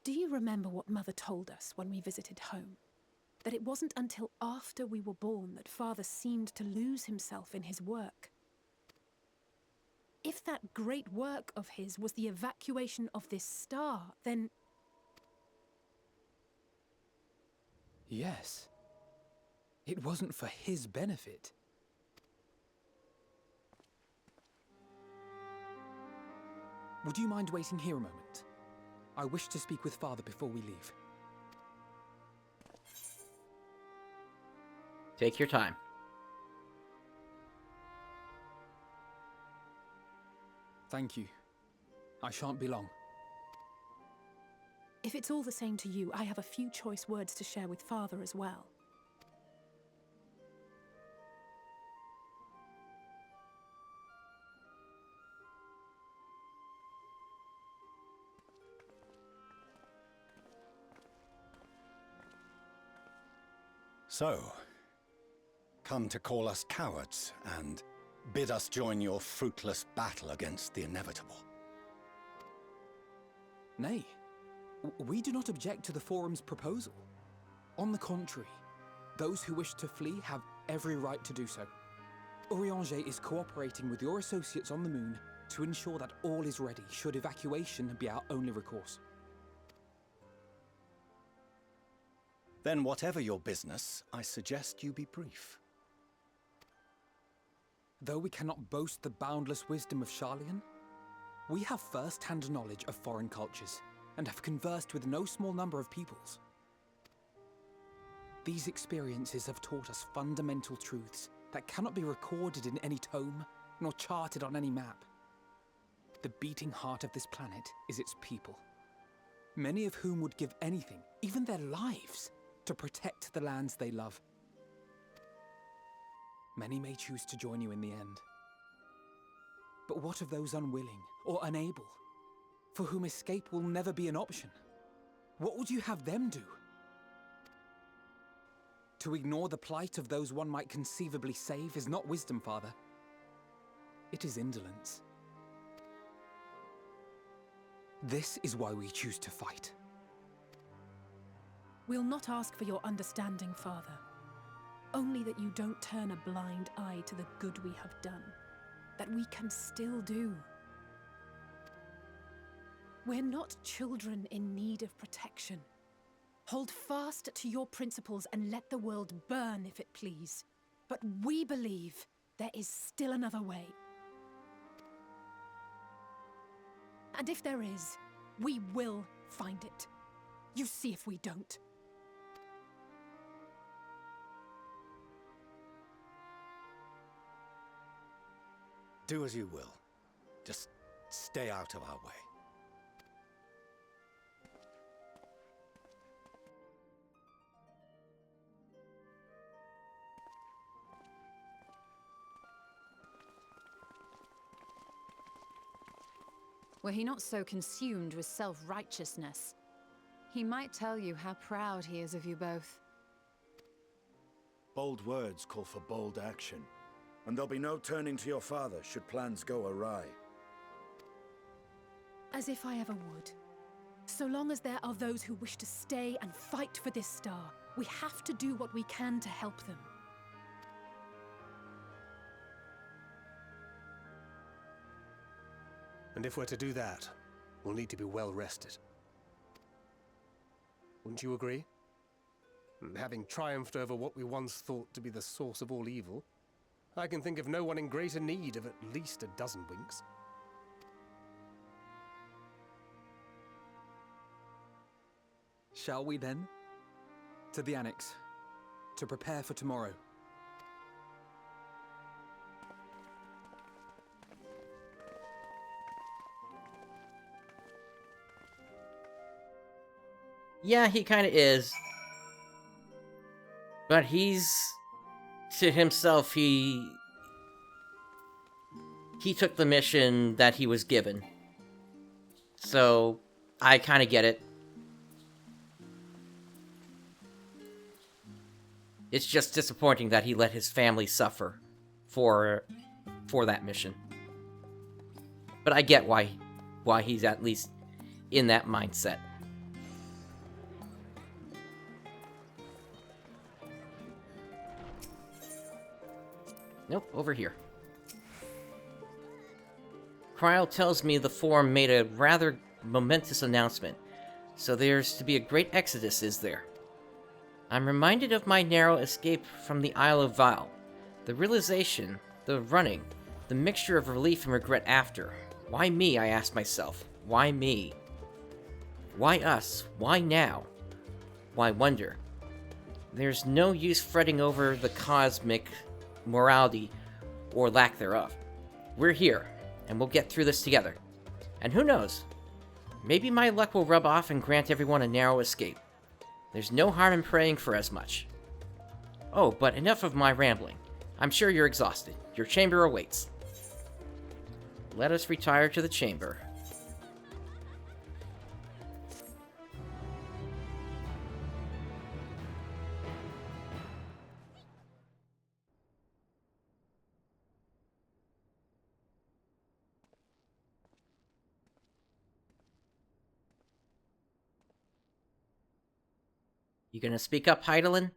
Do you remember what Mother told us when we visited home? That it wasn't until after we were born that Father seemed to lose himself in his work. If that great work of his was the evacuation of this star, then... Yes. It wasn't for his benefit. Would you mind waiting here a moment? I wish to speak with Father before we leave. Take your time. Thank you. I shan't be long. If it's all the same to you, I have a few choice words to share with Father as well. So, come to call us cowards and bid us join your fruitless battle against the inevitable. Nay, we do not object to the Forum's proposal. On the contrary, those who wish to flee have every right to do so. Urianger is cooperating with your associates on the moon to ensure that all is ready should evacuation be our only recourse. Then whatever your business, I suggest you be brief. Though we cannot boast the boundless wisdom of Sharlayan, we have first-hand knowledge of foreign cultures and have conversed with no small number of peoples. These experiences have taught us fundamental truths that cannot be recorded in any tome nor charted on any map. The beating heart of this planet is its people, many of whom would give anything, even their lives, to protect the lands they love. Many may choose to join you in the end. But what of those unwilling or unable, for whom escape will never be an option? What would you have them do? To ignore the plight of those one might conceivably save is not wisdom, Father. It is indolence. This is why we choose to fight. We'll not ask for your understanding, Father. Only that you don't turn a blind eye to the good we have done. That we can still do. We're not children in need of protection. Hold fast to your principles and let the world burn if it please. But we believe there is still another way. And if there is, we will find it. You see if we don't. Do as you will. Just stay out of our way. Were he not so consumed with self-righteousness, he might tell you how proud he is of you both. Bold words call for bold action, and there'll be no turning to your father should plans go awry. As if I ever would. So long as there are those who wish to stay and fight for this star, we have to do what we can to help them. And if we're to do that, we'll need to be well rested. Wouldn't you agree? And having triumphed over what we once thought to be the source of all evil, I can think of no one in greater need of at least a dozen winks. Shall we then? To the Annex, to prepare for tomorrow. Yeah, he kind of is. But he's... to himself, he took the mission that he was given. So, I kind of get it. It's just disappointing that he let his family suffer for that mission. But I get why he's at least in that mindset. Nope, over here. Cryle tells me the Forum made a rather momentous announcement, so there's to be a great exodus, is there? I'm reminded of my narrow escape from the Isle of Vile. The realization, the running, the mixture of relief and regret after. Why me, I ask myself. Why me? Why us? Why now? Why wonder? There's no use fretting over the cosmic morality or lack thereof. We're here, and we'll get through this together. And who knows? Maybe my luck will rub off and grant everyone a narrow escape. There's no harm in praying for as much. Oh, but enough of my rambling. I'm sure you're exhausted. Your chamber awaits. Let us retire to the chamber. You gonna speak up, Heidelin?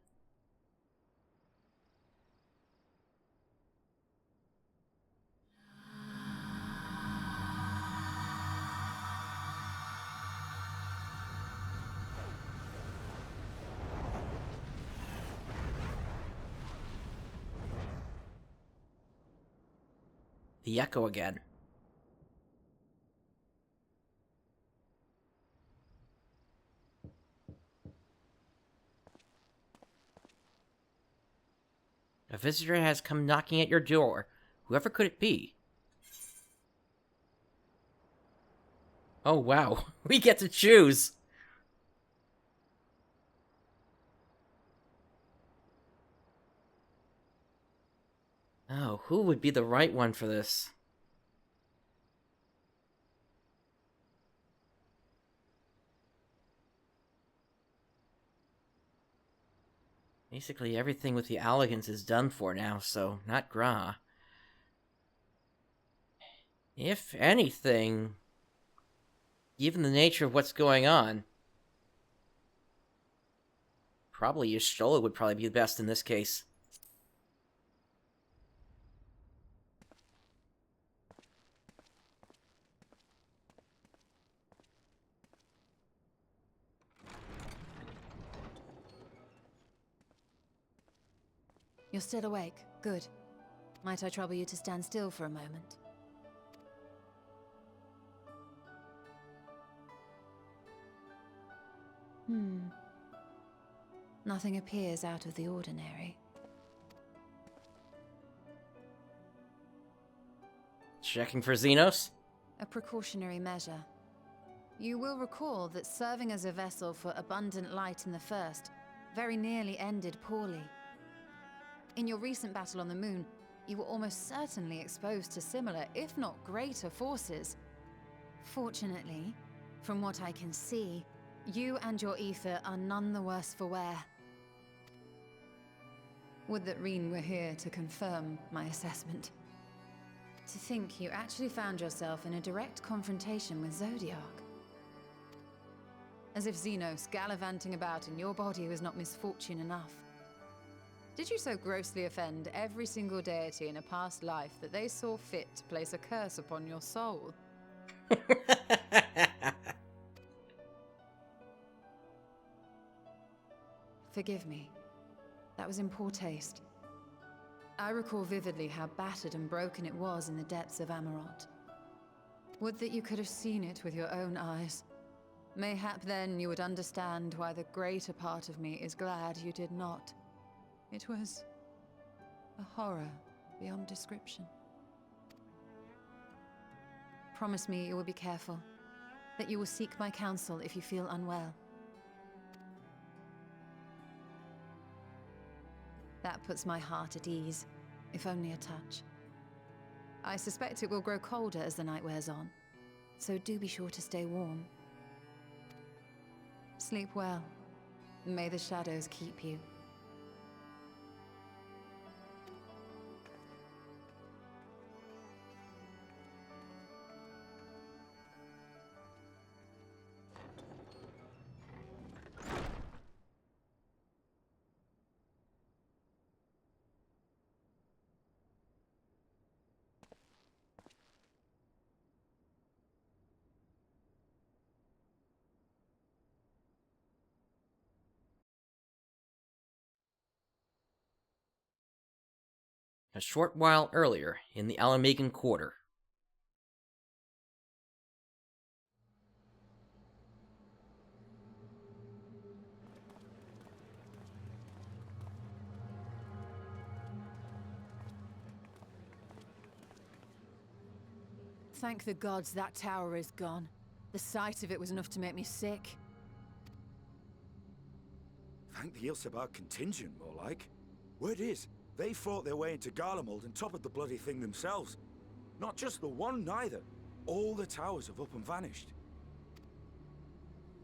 The echo again. A visitor has come knocking at your door. Whoever could it be? Oh wow, we get to choose! Oh, who would be the right one for this? Basically, everything with the Alligans is done for now, so not Gra. If anything, given the nature of what's going on, probably Y'shtola would probably be the best in this case. You're still awake. Good. Might I trouble you to stand still for a moment? Nothing appears out of the ordinary. Checking for Xenos? A precautionary measure. You will recall that serving as a vessel for abundant light in the First very nearly ended poorly. In your recent battle on the moon, you were almost certainly exposed to similar, if not greater, forces. Fortunately, from what I can see, you and your ether are none the worse for wear. Would that Reen were here to confirm my assessment. To think you actually found yourself in a direct confrontation with Zodiark. As if Xenos gallivanting about in your body was not misfortune enough. Did you so grossly offend every single deity in a past life that they saw fit to place a curse upon your soul? Forgive me. That was in poor taste. I recall vividly how battered and broken it was in the depths of Amarot. Would that you could have seen it with your own eyes. Mayhap then you would understand why the greater part of me is glad you did not. It was a horror beyond description. Promise me you will be careful, that you will seek my counsel if you feel unwell. That puts my heart at ease, if only a touch. I suspect it will grow colder as the night wears on, so do be sure to stay warm. Sleep well. May the shadows keep you. A short while earlier, in the Alamagan Quarter. Thank the gods that tower is gone. The sight of it was enough to make me sick. Thank the Ilsabar contingent, more like. Word is, they fought their way into Garlemald and toppled the bloody thing themselves. Not just the one, neither. All the towers have up and vanished.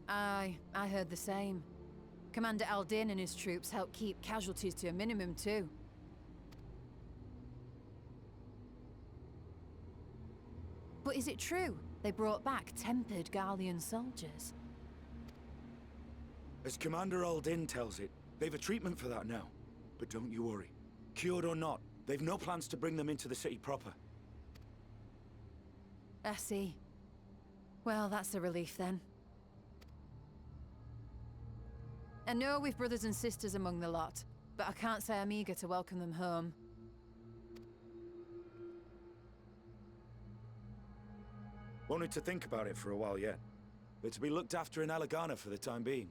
Aye, I heard the same. Commander Aldin and his troops helped keep casualties to a minimum, too. But is it true they brought back tempered Garlean soldiers? As Commander Aldin tells it, they've a treatment for that now. But don't you worry. Cured or not, they've no plans to bring them into the city proper. I see. Well, that's a relief then. I know we've brothers and sisters among the lot, but I can't say I'm eager to welcome them home. Wanted to think about it for a while yet. They're to be looked after in Alagana for the time being.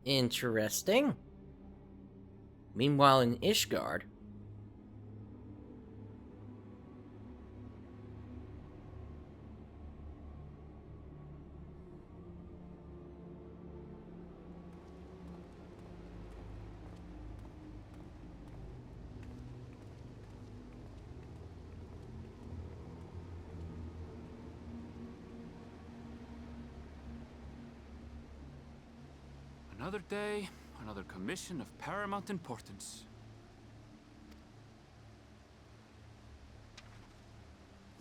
Interesting. Meanwhile, in Ishgard, another day, another commission of paramount importance.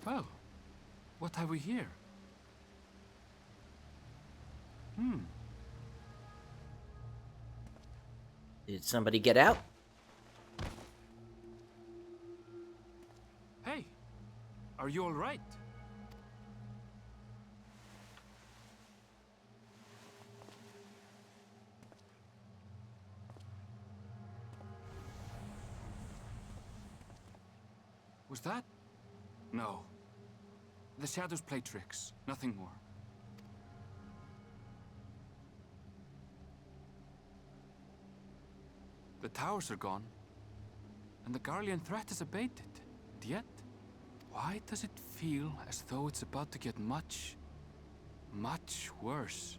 Well, what have we here? did somebody get out? Hey, are you all right? Was that? No. The shadows play tricks, nothing more. The towers are gone, and the Garlean threat is abated. And yet, Why does it feel as though it's about to get much worse?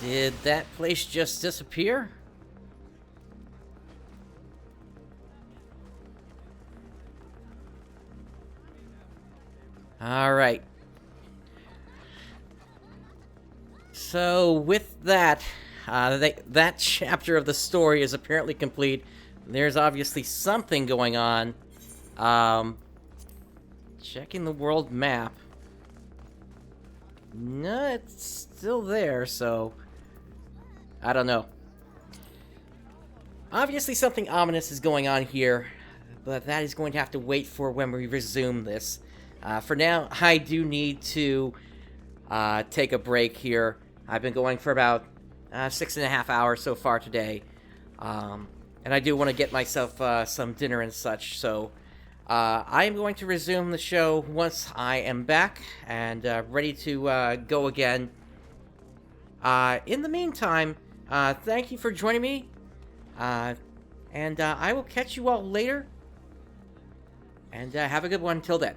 Did that place just disappear? Alright. So, with that, that chapter of the story is apparently complete. There's obviously something going on. Checking the world map. No, it's still there, so I don't know. Obviously something ominous is going on here, but that is going to have to wait for when we resume this. For now, I do need to take a break here. I've been going for about 6.5 hours so far today, and I do want to get myself some dinner and such, so I am going to resume the show once I am back and ready to go again. In the meantime, thank you for joining me, and I will catch you all later, and have a good one until then.